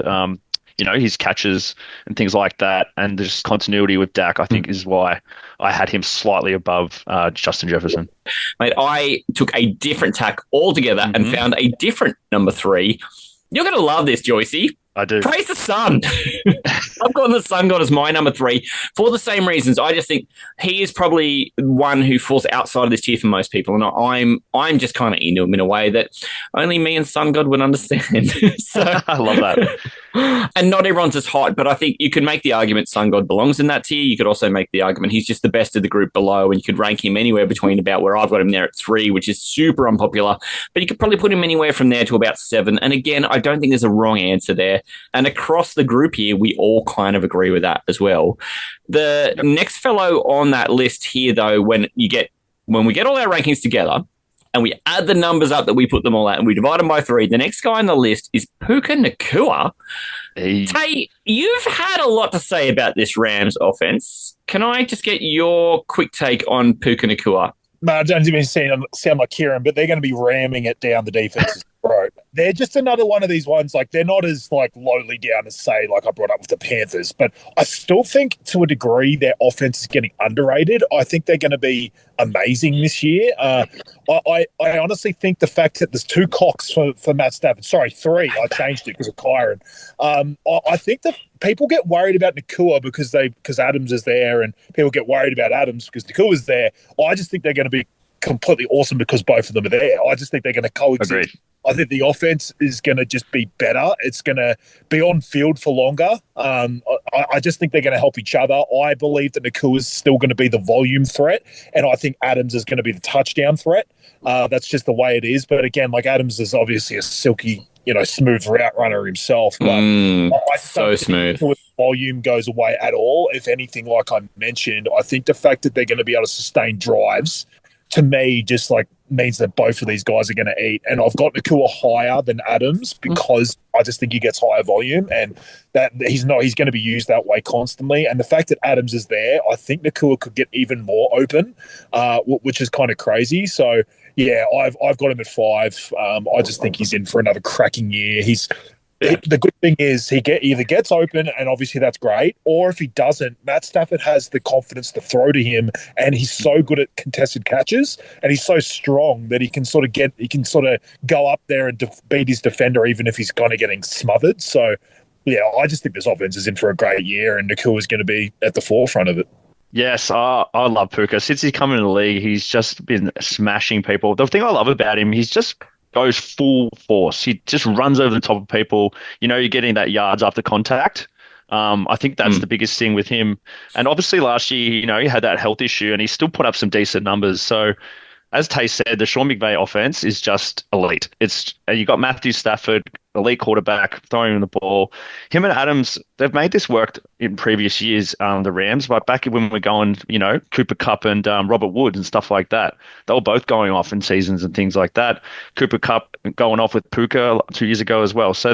his catches and things like that, and just continuity with Dak, I think, is why I had him slightly above Justin Jefferson. Mate, I took a different tack altogether and found a different number 3. You're going to love this, JOYCEY. I do. Praise the Sun. I've got the Sun God as my number 3 for the same reasons. I just think he is probably one who falls outside of this tier for most people, and I'm just kind of into him in a way that only me and Sun God would understand. So I love that. And not everyone's as hot, but I think you could make the argument Sun God belongs in that tier. You could also make the argument he's just the best of the group below, and you could rank him anywhere between about where I've got him there at 3, which is super unpopular, but you could probably put him anywhere from there to about 7. And again, I don't think there's a wrong answer there. And across the group here, we all kind of agree with that as well. The next fellow on that list here, though, when we get all our rankings together and we add the numbers up that we put them all at and we divide them by 3, the next guy on the list is Puka Nacua. Hey. Tay, you've had a lot to say about this Rams offense. Can I just get your quick take on Puka Nacua? I don't even sound like Kieran, but they're going to be ramming it down the defense's throat. They're just another one of these ones, like they're not as like lowly down as say like I brought up with the Panthers, but I still think to a degree their offense is getting underrated. I think they're going to be amazing this year. I honestly think the fact that there's 2 cocks for Matt Stafford, sorry, 3, I changed it because of Kyron. I think that people get worried about Nacua because Adams is there, and people get worried about Adams because Nakua is there. I just think they're going to be completely awesome because both of them are there. I just think they're going to coexist. Agreed. I think the offense is going to just be better. It's going to be on field for longer. I just think they're going to help each other. I believe that Nakua is still going to be the volume threat, and I think Adams is going to be the touchdown threat. That's just the way it is. But again, like Adams is obviously a silky, smooth route runner himself. But I so smooth. The volume goes away at all. If anything, like I mentioned, I think the fact that they're going to be able to sustain drives, to me, just like means that both of these guys are going to eat. And I've got Nakua higher than Adams because I just think he gets higher volume, and that he's going to be used that way constantly. And the fact that Adams is there, I think Nakua could get even more open, which is kind of crazy. So yeah, I've got him at 5. I just think he's in for another cracking year. The good thing is he either gets open, and obviously that's great, or if he doesn't, Matt Stafford has the confidence to throw to him, and he's so good at contested catches, and he's so strong that he can sort of go up there and beat his defender even if he's kind of getting smothered. So yeah, I just think this offense is in for a great year, and Nakua is going to be at the forefront of it. Yes, I love Puka. Since he's come into the league, he's just been smashing people. The thing I love about him, he's just goes full force. He just runs over the top of people. You're getting that yards after contact. I think that's the biggest thing with him. And obviously last year, he had that health issue, and he still put up some decent numbers. So as Tay said, the Sean McVay offense is just elite. You got Matthew Stafford, elite quarterback, throwing the ball. Him and Adams, they've made this work in previous years, the Rams, but back when we're going, Cooper Kupp and Robert Wood and stuff like that, they were both going off in seasons and things like that. Cooper Kupp going off with Puka 2 years ago as well. So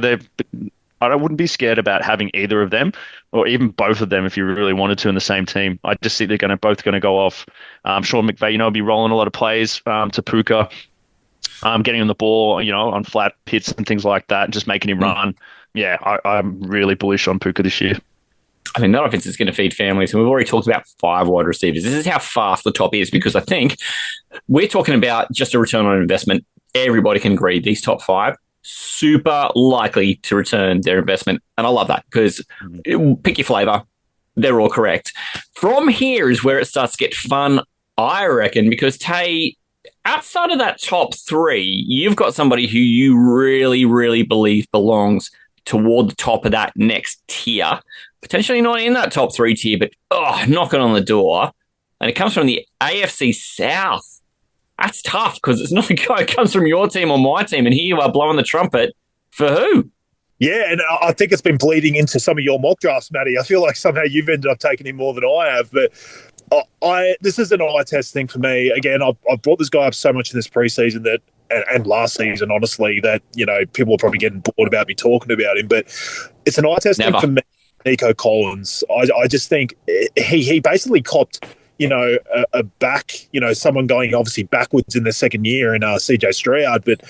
I wouldn't be scared about having either of them, or even both of them if you really wanted to in the same team. I just think they're both going to go off. Sean McVay, will be rolling a lot of plays to Puka, getting him the ball, on flat hits and things like that, and just making him run. Yeah, I'm really bullish on Puka this year. I think that offense is going to feed families, and we've already talked about 5 wide receivers. This is how fast the top is, because I think we're talking about just a return on investment. Everybody can agree these top 5 super likely to return their investment. And I love that, because pick your flavor. They're all correct. From here is where it starts to get fun, I reckon, because Tay, outside of that top 3, you've got somebody who you really, really believe belongs toward the top of that next tier. Potentially not in that top 3 tier, but knocking on the door. And it comes from the AFC South. That's tough, because it's not a guy who comes from your team or my team, and here you are blowing the trumpet for who? Yeah, and I think it's been bleeding into some of your mock drafts, Matty. I feel like somehow you've ended up taking him more than I have, but this is an eye test thing for me. Again, I've brought this guy up so much in this preseason that, and last season, honestly, that people are probably getting bored about me talking about him, but it's an eye test thing for me. Nico Collins, I just think he basically copped a back, someone going obviously backwards in the second year in CJ Stroud, but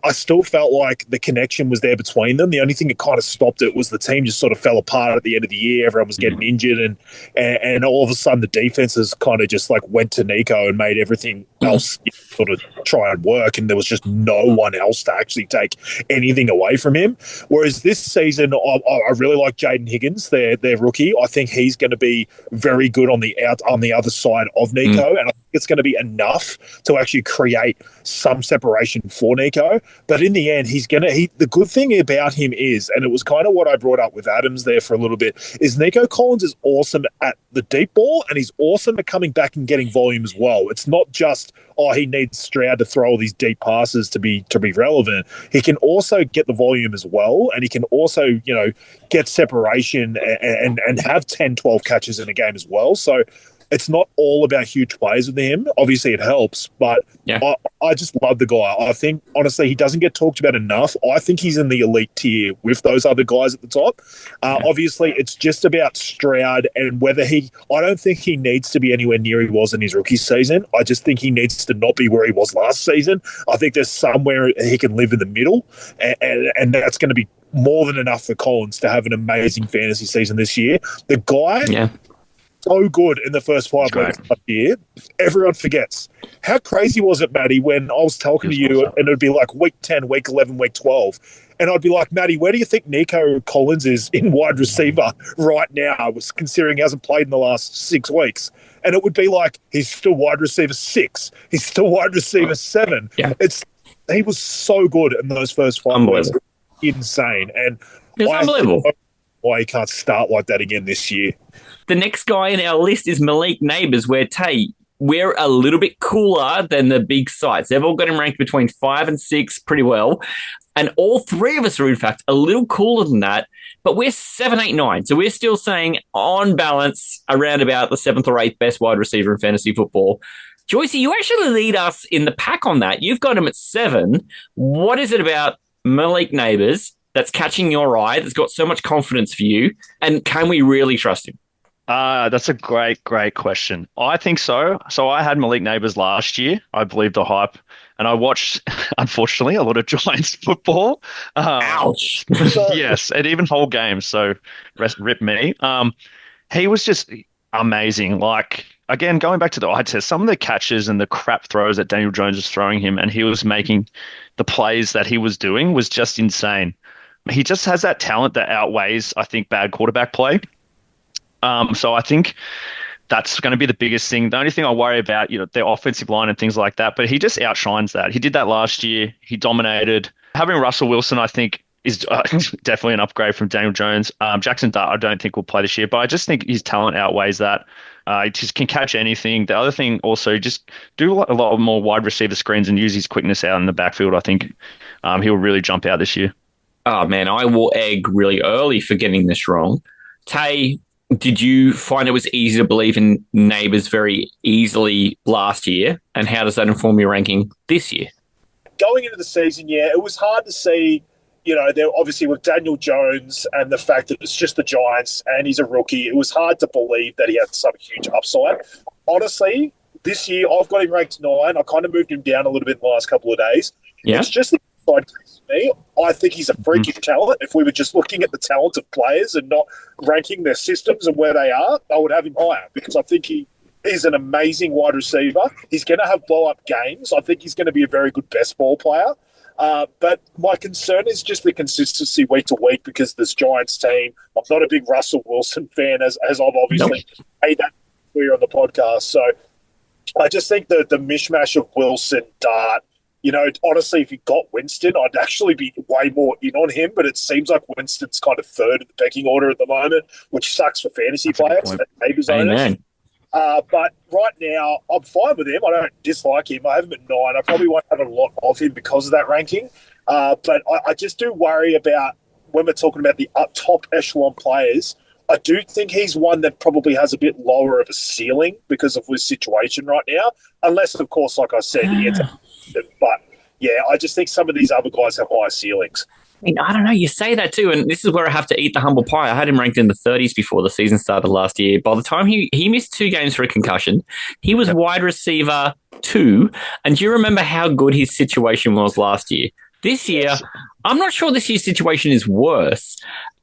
I still felt like the connection was there between them. The only thing that kind of stopped it was the team just sort of fell apart at the end of the year. Everyone was getting injured, and all of a sudden the defenses kind of just like went to Nico and made everything else sort of try and work, and there was just no one else to actually take anything away from him. Whereas this season, I really like Jaden Higgins, their rookie. I think he's going to be very good on the other side of Nico, and I think it's going to be enough to actually create some separation for Nico. But in the end, the good thing about him is, and it was kind of what I brought up with Adams there for a little bit, is Nico Collins is awesome at the deep ball, and he's awesome at coming back and getting volume as well. It's not just, he needs Stroud to throw all these deep passes to be relevant. He can also get the volume as well, and he can also, get separation and have 10, 12 catches in a game as well. So it's not all about huge plays with him. Obviously, it helps, but I just love the guy. I think, honestly, he doesn't get talked about enough. I think he's in the elite tier with those other guys at the top. Obviously, it's just about Stroud and whether I don't think he needs to be anywhere near he was in his rookie season. I just think he needs to not be where he was last season. I think there's somewhere he can live in the middle, and that's going to be more than enough for Collins to have an amazing fantasy season this year. The guy... so good in the first 5 weeks last year. Everyone forgets. How crazy was it, Matty, when I was talking to you and it would be like week 10, week 11, week 12, and I'd be like, Matty, where do you think Nico Collins is in wide receiver right now, considering he hasn't played in the last 6 weeks? And it would be like, he's still wide receiver 6. He's still wide receiver 7. Yeah. he was so good in those first 5 weeks. Insane. And it's unbelievable. Don't know why he can't start like that again this year. The next guy in our list is Malik Neighbours, where we're a little bit cooler than the big sites. They've all got him ranked between 5 and 6 pretty well. And all three of us are, in fact, a little cooler than that. But we're 7, 8, 9. So we're still saying, on balance, around about the 7th or 8th best wide receiver in fantasy football. JOYCEY, you actually lead us in the pack on that. You've got him at 7. What is it about Malik Neighbours that's catching your eye, that's got so much confidence for you? And can we really trust him? That's a great question. I think so. So I had Malik Neighbours last year. I believe the hype. And I watched, unfortunately, a lot of Giants football. Ouch. Yes, and even whole games. So rip me. He was just amazing. Like, again, going back to the eye test, some of the catches and the crap throws that Daniel Jones was throwing him and he was making, the plays that he was doing was just insane. He just has that talent that outweighs, I think, bad quarterback play. So I think that's going to be the biggest thing. The only thing I worry about, their offensive line and things like that, but he just outshines that. He did that last year. He dominated. Having Russell Wilson, I think, is definitely an upgrade from Daniel Jones. Jackson Dart, I don't think will play this year, but I just think his talent outweighs that. He just can catch anything. The other thing also, just do a lot more wide receiver screens and use his quickness out in the backfield. I think he'll really jump out this year. Oh, man, I will egg really early for getting this wrong. Tay, did you find it was easy to believe in Neighbours very easily last year? And how does that inform your ranking this year? Going into the season, it was hard to see, they're obviously with Daniel Jones and the fact that it's just the Giants and he's a rookie, it was hard to believe that he had some huge upside. Honestly, this year I've got him ranked 9. I kind of moved him down a little bit in the last couple of days. Yeah. It's just the upside case for me. I think he's a freakish talent. If we were just looking at the talent of players and not ranking their systems and where they are, I would have him higher because I think he is an amazing wide receiver. He's going to have blow-up games. I think he's going to be a very good best ball player. But my concern is just the consistency week to week because this Giants team, I'm not a big Russell Wilson fan, as I've obviously made that clear on the podcast. So I just think the mishmash of Wilson, Dart, honestly, if you got Winston, I'd actually be way more in on him, but it seems like Winston's kind of third in the pecking order at the moment, which sucks for fantasy players and Neighbours owners. But right now, I'm fine with him. I don't dislike him. I have him at 9. I probably won't have a lot of him because of that ranking. But I just do worry about when we're talking about the top echelon players. I do think he's one that probably has a bit lower of a ceiling because of his situation right now. Unless, of course, like I said, he ends up. But, I just think some of these other guys have higher ceilings. I mean, I don't know. You say that too, and this is where I have to eat the humble pie. I had him ranked in the 30s before the season started last year. By the time he missed 2 games for a concussion, he was wide receiver 2. And do you remember how good his situation was last year? This year, I'm not sure this year's situation is worse.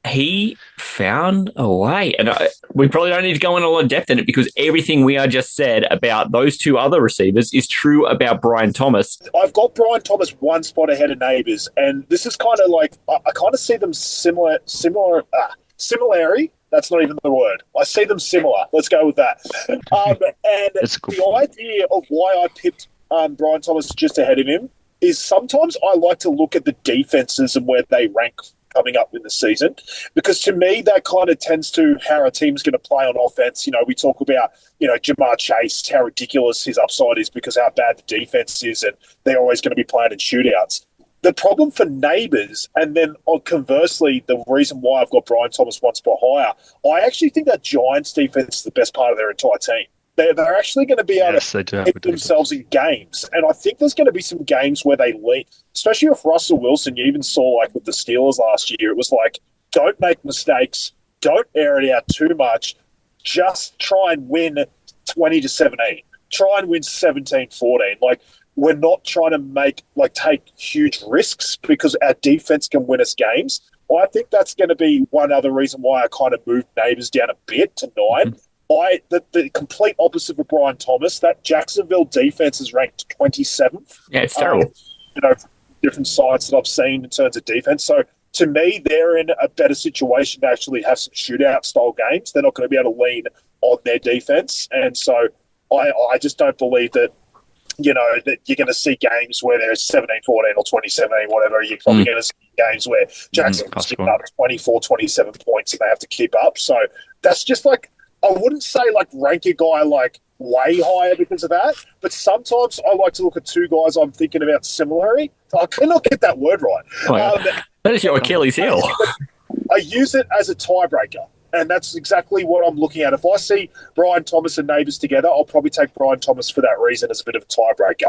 He found a way. And we probably don't need to go in a lot of depth in it because everything we are just said about those 2 other receivers is true about Brian Thomas. I've got Brian Thomas 1 spot ahead of Neighbours, and this is kind of like, I kind of see them similarity. That's not even the word. I see them similar. Let's go with that. And the idea of why I picked Brian Thomas just ahead of him is sometimes I like to look at the defenses and where they rank coming up in the season, because to me that kind of tends to how a team's going to play on offense. We talk about Jamar Chase, how ridiculous his upside is because how bad the defense is, and they're always going to be playing in shootouts. The problem for Neighbours, and then conversely, the reason why I've got Brian Thomas 1 spot higher, I actually think that Giants defense is the best part of their entire team. They're actually going to be able to hit themselves in games. And I think there's going to be some games where they lead, especially with Russell Wilson. You even saw like with the Steelers last year, it was like, don't make mistakes. Don't air it out too much. Just try and win 20-17. Try and win 17-14. Like, we're not trying to take huge risks because our defense can win us games. Well, I think that's going to be one other reason why I kind of moved Neighbours down a bit to 9. The complete opposite of Brian Thomas, that Jacksonville defense is ranked 27th. Yeah, it's terrible. Different sites that I've seen in terms of defense. So to me, they're in a better situation to actually have some shootout style games. They're not going to be able to lean on their defense. And so I just don't believe that that you're going to see games where there's 17-14 or 20-17, whatever. You're probably going to see games where Jackson's picking up 24, 27 points and they have to keep up. So that's just like, I wouldn't say like rank a guy like way higher because of that, but sometimes I like to look at two guys I'm thinking about similarly. I cannot get that word right. That is your Achilles heel. I use it as a tiebreaker. And that's exactly what I'm looking at. If I see Brian Thomas and Neighbours together, I'll probably take Brian Thomas for that reason as a bit of a tiebreaker.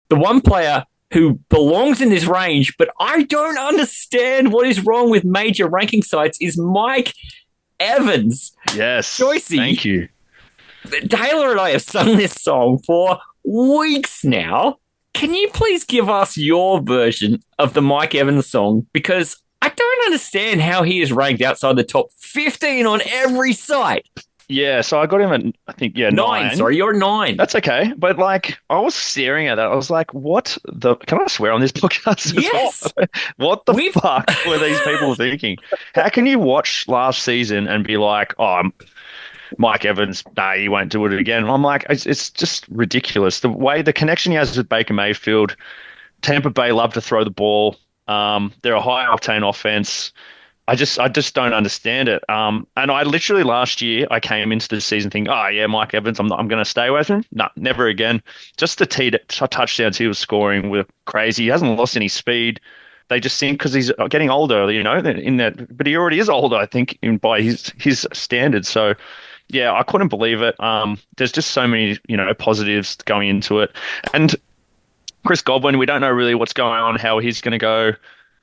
The one player who belongs in this range, but I don't understand what is wrong with major ranking sites, is Mike Evans. Yes. JOYCEY. Thank you. Taylor and I have sung this song for weeks now. Can you please give us your version of the Mike Evans song? Because I don't understand how he is ranked outside the top 15 on every site. Yeah, so I got him at, I think, 9. Sorry, you're 9. That's okay. But, like, I was staring at that. I was like, what the... Can I swear on this podcast? Yes. What the fuck were these people thinking? How can you watch last season and be like, Mike Evans, he won't do it again? And I'm like, it's just ridiculous. The way, the connection he has with Baker Mayfield, Tampa Bay love to throw the ball. They're a high-octane offense. I just don't understand it. And I literally last year I came into the season thinking, Mike Evans, I'm going to stay away from him. No, never again. Just the touchdowns he was scoring were crazy. He hasn't lost any speed. They just seem, because he's getting older, in that. But he already is older, I think, by his standards. So, yeah, I couldn't believe it. There's just so many positives going into it, and Chris Godwin, we don't know really what's going on, how he's going to go.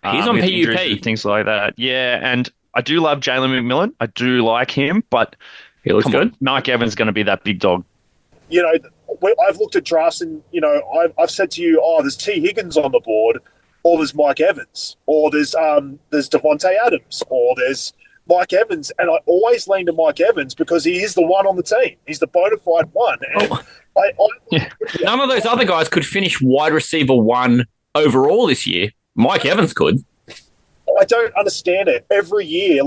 He's on PUP. And things like that. Yeah, and I do love Jalen McMillan. I do like him, but he looks good. Mike Evans is going to be that big dog. I've looked at drafts and, I've said to you, there's T. Higgins on the board, or there's Mike Evans, or there's Devontae Adams, or there's Mike Evans. And I always lean to Mike Evans because he is the one on the team. He's the bona fide one. And None of those other guys could finish wide receiver 1 overall this year. Mike Evans could. I don't understand it. Every year,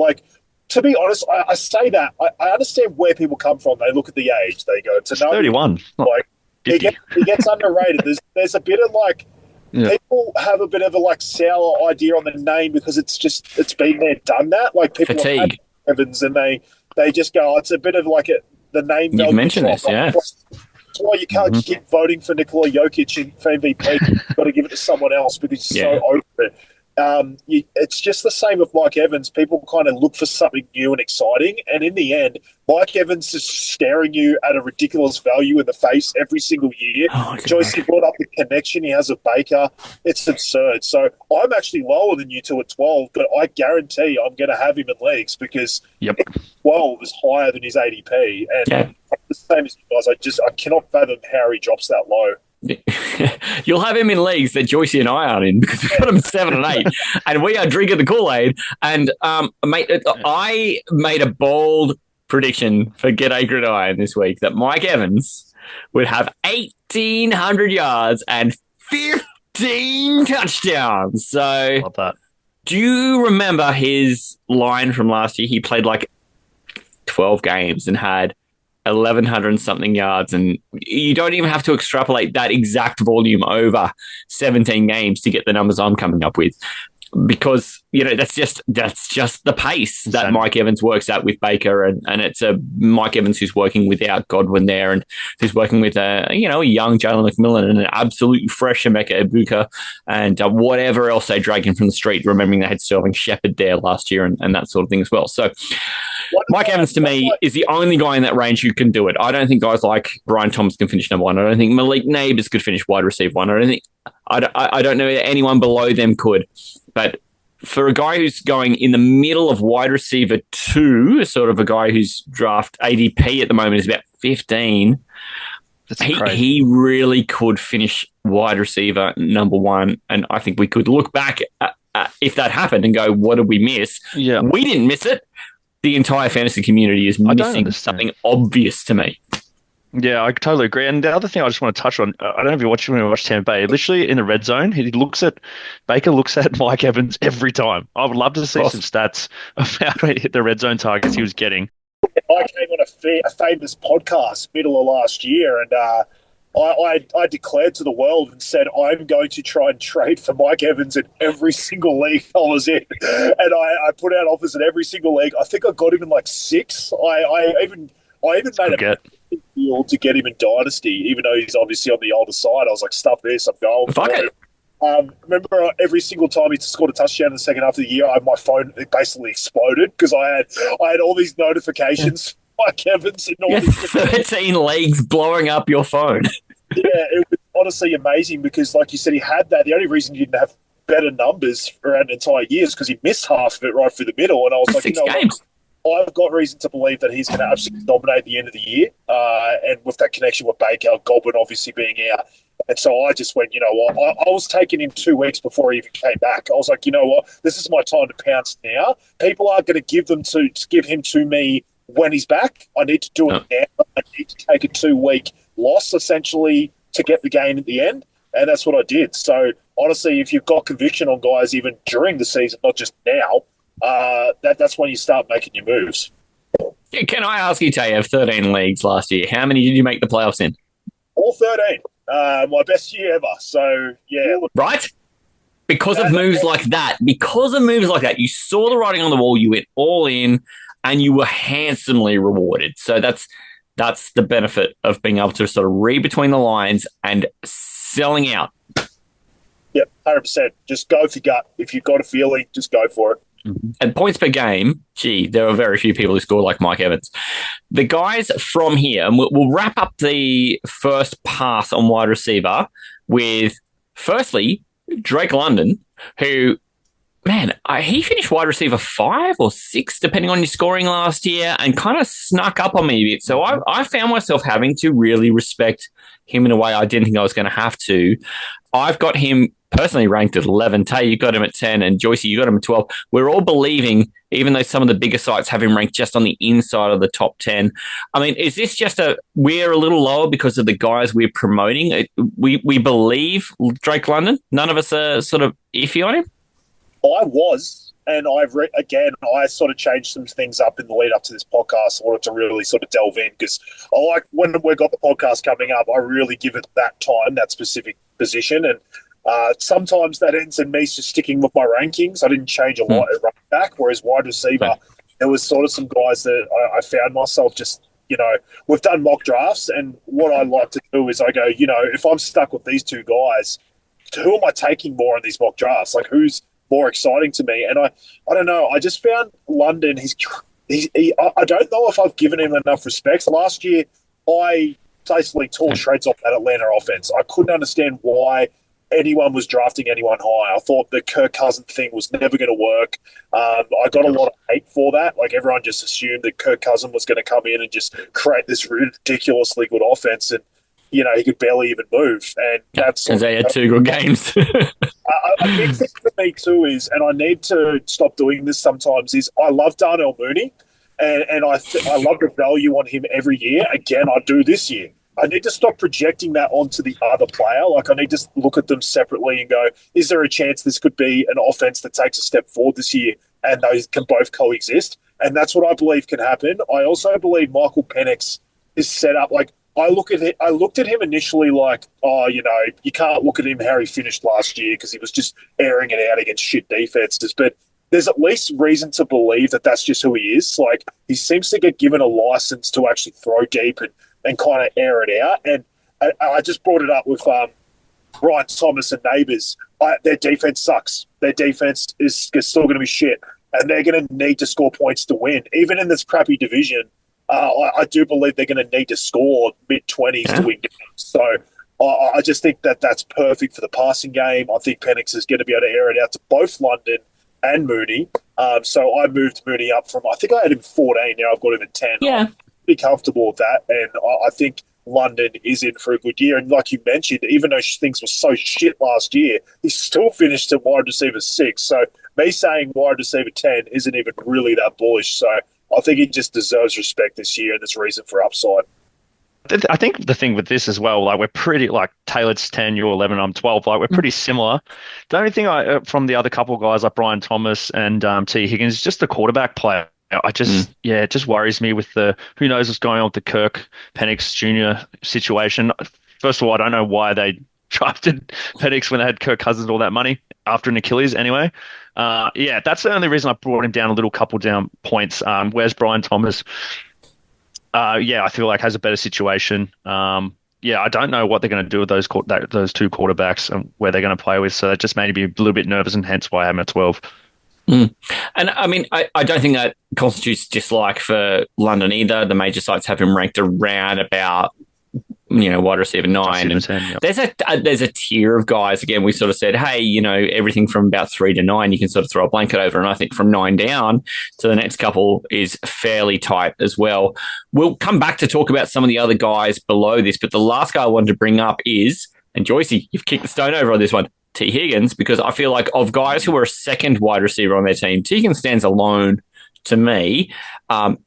to be honest, I say that. I understand where people come from. They look at the age. They go, to 31. He gets underrated. There's a bit of people have a bit of a sour idea on the name because it's been there, done that. People fatigue. Evans, and they just go, it's a bit of the name. You've mentioned this, yeah. That's why you can't keep voting for Nikola Jokic for MVP. You've got to give it to someone else because he's so over it. It's just the same with Mike Evans. People kind of look for something new and exciting, and in the end, Mike Evans is staring you at a ridiculous value in the face every single year. JOYCEY brought up the connection he has with Baker. It's absurd. So I'm actually lower than you two at 12, but I guarantee I'm going to have him in leagues because 12 is higher than his ADP, and the same as you guys. I cannot fathom how he drops that low. You'll have him in leagues that JOYCEY and I aren't in because we've got him 7 and 8, and we are drinking the Kool-Aid. And mate, I made a bold prediction for G'day Gridiron this week that Mike Evans would have 1,800 yards and 15 touchdowns. So, love that. Do you remember his line from last year? He played 12 games and had 1,100 and something yards, and you don't even have to extrapolate that exact volume over 17 games to get the numbers I'm coming up with, because that's just the pace that Mike Evans works at with Baker, and it's a Mike Evans who's working without Godwin there, and who's working with a young Jalen McMillan and an absolutely fresh Emeka Ibuka, and whatever else they drag in from the street, remembering they had Sterling Shepard there last year and that sort of thing as well. So Mike Evans, to me, is the only guy in that range who can do it. I don't think guys like Brian Thomas can finish number 1. I don't think Malik Neighbours could finish wide receiver 1. I don't know that anyone below them could. But for a guy who's going in the middle of wide receiver 2, sort of a guy whose draft ADP at the moment is about 15, he really could finish wide receiver number 1. And I think we could look back at if that happened and go, what did we miss? Yeah. We didn't miss it. The entire fantasy community is missing something obvious to me. Yeah, I totally agree. And the other thing I just want to touch on, I don't know if you watch Tampa Bay, literally in the red zone, Baker looks at Mike Evans every time. I would love to see some stats of how he hit the red zone targets he was getting. I came on a famous podcast middle of last year, and I declared to the world and said I'm going to try and trade for Mike Evans in every single league I was in, and I put out offers in every single league. I think I got him in like 6. I even made a deal to get him in Dynasty, even though he's obviously on the older side. I was like, stuff this, I'm going Fuck for it. it. Remember, every single time he scored a touchdown in the second half of the year, my phone basically exploded because I had all these notifications. Mike Evans and all these 13 leagues blowing up your phone. Yeah, it was honestly amazing because, like you said, he had that. The only reason he didn't have better numbers around an entire year is because he missed half of it right through the middle. And I was like, 6 games. I've got reason to believe that he's going to absolutely dominate the end of the year. And with that connection with Baker, Goldman obviously being out. And so I just went, you know what? I was taking him 2 weeks before he even came back. I was like, you know what? This is my time to pounce now. People are going to give him to me when he's back. I need to do it now. I need to take a 2-week loss, essentially, to get the game at the end. And that's what I did. So, honestly, if you've got conviction on guys even during the season, not just now, that's when you start making your moves. Can I ask you, Tay, you have 13 leagues last year. How many did you make the playoffs in? All 13. My best year ever. So, yeah. Look, right? Because of moves like that, you saw the writing on the wall, you went all in, and you were handsomely rewarded. So that's the benefit of being able to sort of read between the lines and selling out. Yep, 100%. Just go for gut. If you've got a feeling, just go for it. And points per game, there are very few people who score like Mike Evans. The guys from here, and we'll wrap up the first pass on wide receiver with, firstly, Drake London, who, man, he finished wide receiver 5 or 6, depending on your scoring last year, and kind of snuck up on me a bit. So I found myself having to really respect him in a way I didn't think I was going to have to. I've got him personally ranked at 11. Tay, you got him at 10, and JOYCEY, you got him at 12. We're all believing, even though some of the bigger sites have him ranked just on the inside of the top 10. I mean, is this just we're a little lower because of the guys we're promoting? We believe Drake London? None of us are sort of iffy on him? I was, and I sort of changed some things up in the lead up to this podcast. I wanted to really sort of delve in because I like when we've got the podcast coming up, I really give it that time, that specific position. And sometimes that ends in me just sticking with my rankings. I didn't change a lot at running back, whereas wide receiver, there was sort of some guys that I found myself just, we've done mock drafts, and what I like to do is I go, if I'm stuck with these 2 guys, who am I taking more in these mock drafts? Like, who's more exciting to me? And I don't know. I just found London. I don't know if I've given him enough respect. Last year, I basically tore shreds off that Atlanta offense. I couldn't understand why anyone was drafting anyone high. I thought the Kirk Cousins thing was never going to work. I got a lot of hate for that. Like, everyone just assumed that Kirk Cousins was going to come in and just create this ridiculously good offense, and he could barely even move. And that's because they had 2 good games. A big thing for me too is, and I need to stop doing this sometimes, is I love Darnell Mooney, and I love the value on him every year. Again, I do this year. I need to stop projecting that onto the other player. Like, I need to look at them separately and go, is there a chance this could be an offense that takes a step forward this year and those can both coexist? And that's what I believe can happen. I also believe Michael Penix is set up. Like, I looked at him initially like, you can't look at him how he finished last year because he was just airing it out against shit defenses. But there's at least reason to believe that that's just who he is. Like, he seems to get given a license to actually throw deep and kind of air it out. And I just brought it up with Ryan Thomas and Neighbours. Their defense sucks. Their defense is still going to be shit, and they're going to need to score points to win. Even in this crappy division, I do believe they're going to need to score mid-20s to win games. So I just think that that's perfect for the passing game. I think Penix is going to be able to air it out to both London and Mooney. So I moved Mooney up from, I think I had him 14, now I've got him at 10. Yeah. I'm pretty comfortable with that, and I think London is in for a good year. And like you mentioned, even though things were so shit last year, he still finished at wide receiver 6. So me saying wide receiver 10 isn't even really that bullish. So I think he just deserves respect this year, and there's reason for upside. I think the thing with this as well, like, we're pretty, like, Taylor's 10, you're 11, I'm 12. Like, we're pretty similar. The only thing from the other couple of guys like Brian Thomas and T. Higgins is just the quarterback play. It just worries me with who knows what's going on with the Kirk Penix Jr. situation. First of all, I don't know why they drafted Penix when they had Kirk Cousins all that money after an Achilles anyway. That's the only reason I brought him down a little couple down points. Where's Brian Thomas? I feel like has a better situation. I don't know what they're going to do with those two quarterbacks and where they're going to play with. So that just made me a little bit nervous, and hence why I'm at 12. And I mean, I don't think that constitutes dislike for London either. The major sites have him ranked around about, wide receiver 9. And 10, yep. There's a tier of guys. Again, we sort of said, hey, everything from about 3 to 9, you can sort of throw a blanket over. And I think from 9 down to the next couple is fairly tight as well. We'll come back to talk about some of the other guys below this, but the last guy I wanted to bring up is, and JOYCEY, you've kicked the stone over on this one, T. Higgins, because I feel like of guys who are a second wide receiver on their team, T. Higgins stands alone to me.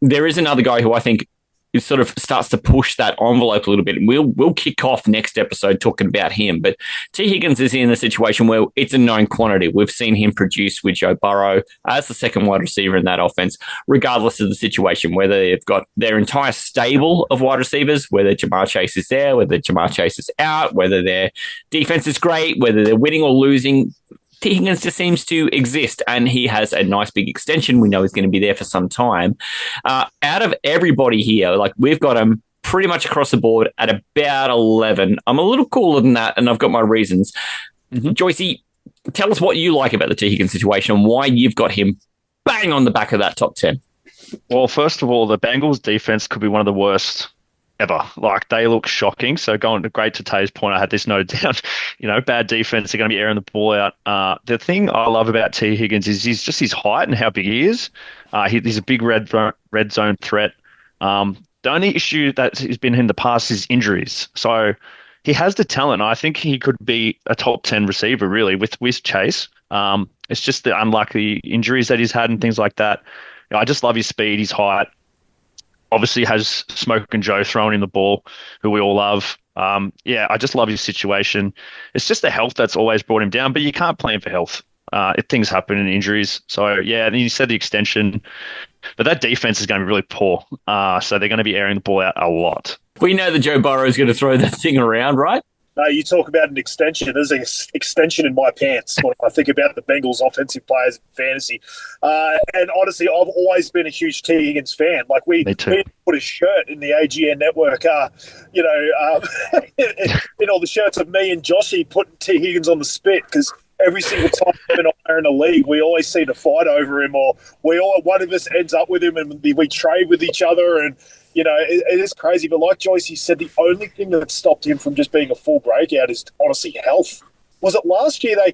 There is another guy who I think it sort of starts to push that envelope a little bit. We'll kick off next episode talking about him. But T. Higgins is in a situation where it's a known quantity. We've seen him produce with Joe Burrow as the second wide receiver in that offense, regardless of the situation, whether they've got their entire stable of wide receivers, whether Jamar Chase is there, whether Jamar Chase is out, whether their defense is great, whether they're winning or losing. T. Higgins just seems to exist, and he has a nice big extension. We know he's going to be there for some time. Out of everybody here, we've got him pretty much across the board at about 11. I'm a little cooler than that, and I've got my reasons. JOYCEY, tell us what you like about the T. Higgins situation and why you've got him bang on the back of that top 10. Well, first of all, the Bengals defense could be one of the worst ever. They look shocking. So going great to Tay's point, I had this noted down. Bad defense. They're going to be airing the ball out. The thing I love about T. Higgins is he's just his height and how big he is. He's a big red zone threat. The only issue that has been in the past is injuries. So he has the talent. I think he could be a top 10 receiver really with Chase. It's just the unlucky injuries that he's had and things like that. I just love his speed, his height. Obviously has Smoke and Joe throwing in the ball, who we all love. I just love his situation. It's just the health that's always brought him down, but you can't plan for health. If things happen and injuries. So, and you said the extension, but that defense is going to be really poor. So they're going to be airing the ball out a lot. We know that Joe Burrow is going to throw that thing around, right? You talk about an extension. There's an extension in my pants when I think about the Bengals offensive players in fantasy. And honestly, I've always been a huge T. Higgins fan. We put a shirt in the AGN network, in all the shirts of me and Joshy putting T. Higgins on the spit because every single time we're in a league, we always see to fight over him, or one of us ends up with him and we trade with each other. And it is crazy. But like JOYCEY said, the only thing that stopped him from just being a full breakout is honestly health. Was it last year? I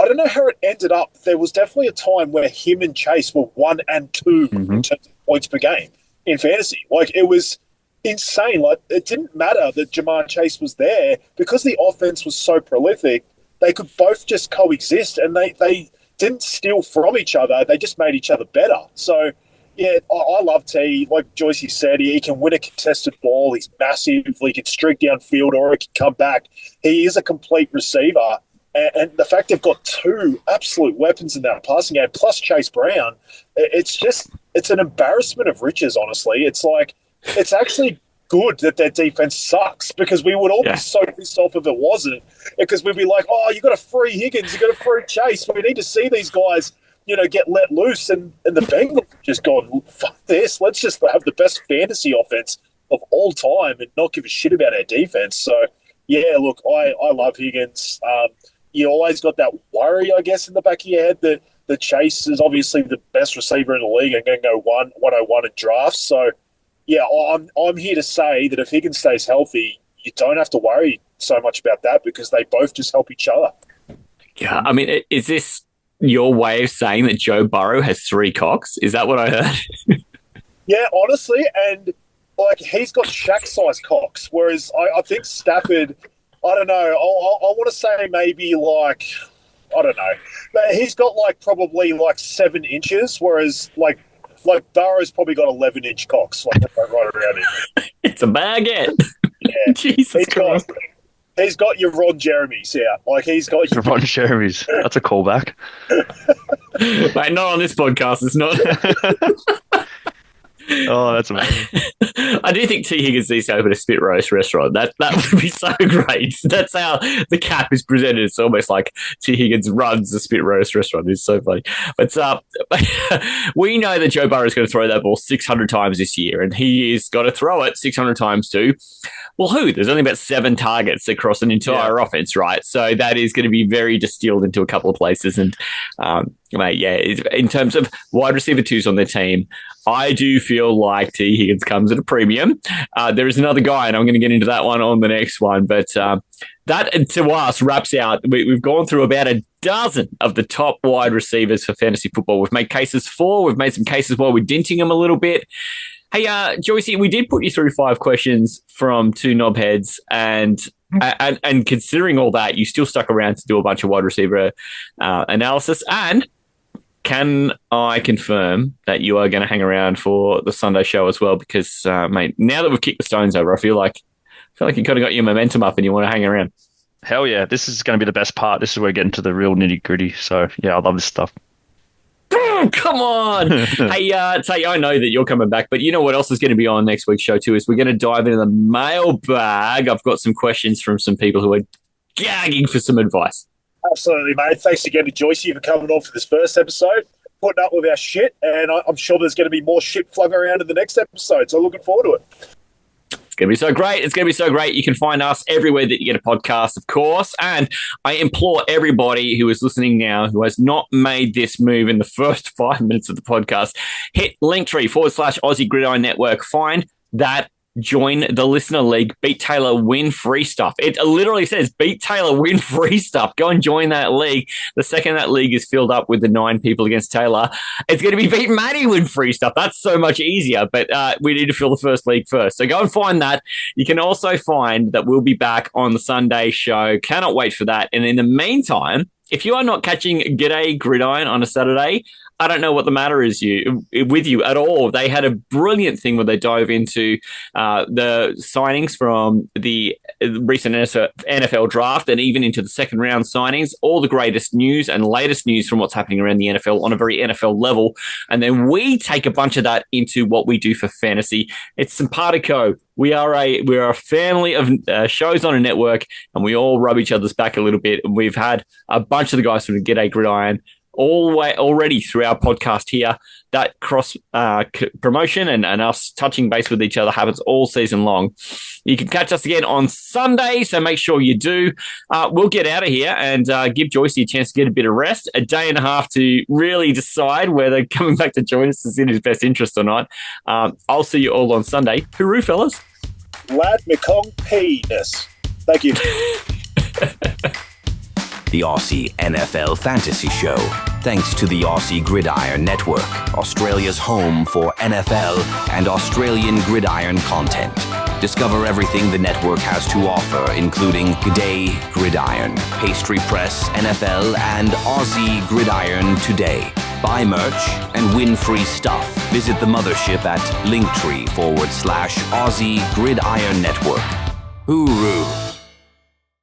don't know how it ended up. There was definitely a time where him and Chase were 1 and 2 in terms of points per game in fantasy. It was insane. It didn't matter that Jamar Chase was there because the offense was so prolific. They could both just coexist, and they didn't steal from each other. They just made each other better. So, I love T. Like JOYCEY said, he can win a contested ball. He's massive. He can streak downfield or he can come back. He is a complete receiver. And the fact they've got 2 absolute weapons in that passing game, plus Chase Brown, it's an embarrassment of riches, honestly. It's actually good that their defense sucks because we would all be so pissed off if it wasn't. Because we'd be like, you got a free Higgins, you got a free Chase. We need to see these guys get let loose, and the Bengals just gone, fuck this. Let's just have the best fantasy offense of all time and not give a shit about our defense. So, look, I love Higgins. You always got that worry, I guess, in the back of your head that Chase is obviously the best receiver in the league and going to go 101 in drafts. So, I'm here to say that if Higgins stays healthy, you don't have to worry so much about that because they both just help each other. Yeah, I mean, is this your way of saying that Joe Burrow has 3 cocks? Is that what I heard? Yeah, honestly, and he's got Shaq-sized cocks, whereas I think Stafford, I don't know, I want to say maybe I don't know, but he's got probably 7 inches, whereas Burrow's probably got 11-inch cocks right around him. It's a baguette. Yeah, Jesus Christ. He's got your Ron Jeremy's out. He's got your Ron Jeremy's. That's a callback. Mate, not on this podcast. It's not. Oh, that's amazing. I do think T. Higgins needs to open a spit roast restaurant. That would be so great. That's how the cap is presented. It's almost like T. Higgins runs a spit roast restaurant. It's so funny. But we know that Joe Burrow is going to throw that ball 600 times this year, and he is got to throw it 600 times too. Well, who? There's only about 7 targets across an entire offense, right? So that is going to be very distilled into a couple of places. And, in terms of wide receiver 2s on their team, I do feel like T. Higgins comes at a premium. There is another guy, and I'm going to get into that one on the next one. But that, to us, wraps out. We've gone through about a dozen of the top wide receivers for fantasy football. We've made cases for. We've made some cases while we're dinting them a little bit. Hey, JOYCEY, we did put you through 5 questions from 2 knobheads, and considering all that, you still stuck around to do a bunch of wide receiver analysis. And can I confirm that you are going to hang around for the Sunday show as well? Because, mate, now that we've kicked the stones over, I feel like you kind of got your momentum up and you want to hang around. Hell yeah. This is going to be the best part. This is where we're getting to the real nitty gritty. So, yeah, I love this stuff. Come on. Hey, Tay, I know that you're coming back, but you know what else is going to be on next week's show too is we're going to dive into the mailbag. I've got some questions from some people who are gagging for some advice. Absolutely, mate. Thanks again to JOYCEY for coming on for this first episode, putting up with our shit, and I'm sure there's going to be more shit flung around in the next episode, so looking forward to it. It's going to be so great. It's going to be so great. You can find us everywhere that you get a podcast, of course. And I implore everybody who is listening now who has not made this move in the first 5 minutes of the podcast, hit Linktree/Aussie Gridiron Network. Find that. Join the Listener League. Beat Taylor, win free stuff. It literally says beat Taylor, win free stuff. Go and join that league. The second that league is filled up with the 9 people against Taylor, it's going to be beat Matty, win free stuff. That's so much easier, but we need to fill the first league first. So go and find that. You can also find that we'll be back on the Sunday show. Cannot wait for that. And in the meantime, if you are not catching G'day Gridiron on a Saturday, I don't know what the matter is with you at all. They had a brilliant thing where they dove into the signings from the recent NFL draft and even into the second round signings, all the greatest news and latest news from what's happening around the NFL on a very NFL level. And then we take a bunch of that into what we do for fantasy. It's simpatico. We are a family of shows on a network, and we all rub each other's back a little bit. And we've had a bunch of the guys from the G'day Gridiron already through our podcast here. That cross promotion and us touching base with each other happens all season long. You can catch us again on Sunday, so make sure you do. We'll get out of here and give JOYCEY a chance to get a bit of rest, a day and a half to really decide whether coming back to join us is in his best interest or not. I'll see you all on Sunday. Hooroo, fellas. Lad McCong penis. Thank you. The Aussie NFL Fantasy Show. Thanks to the Aussie Gridiron Network, Australia's home for NFL and Australian gridiron content. Discover everything the network has to offer, including G'day Gridiron, Pastry Press, NFL, and Aussie Gridiron Today. Buy merch and win free stuff. Visit the mothership at Linktree/Aussie Gridiron Network. Hooroo.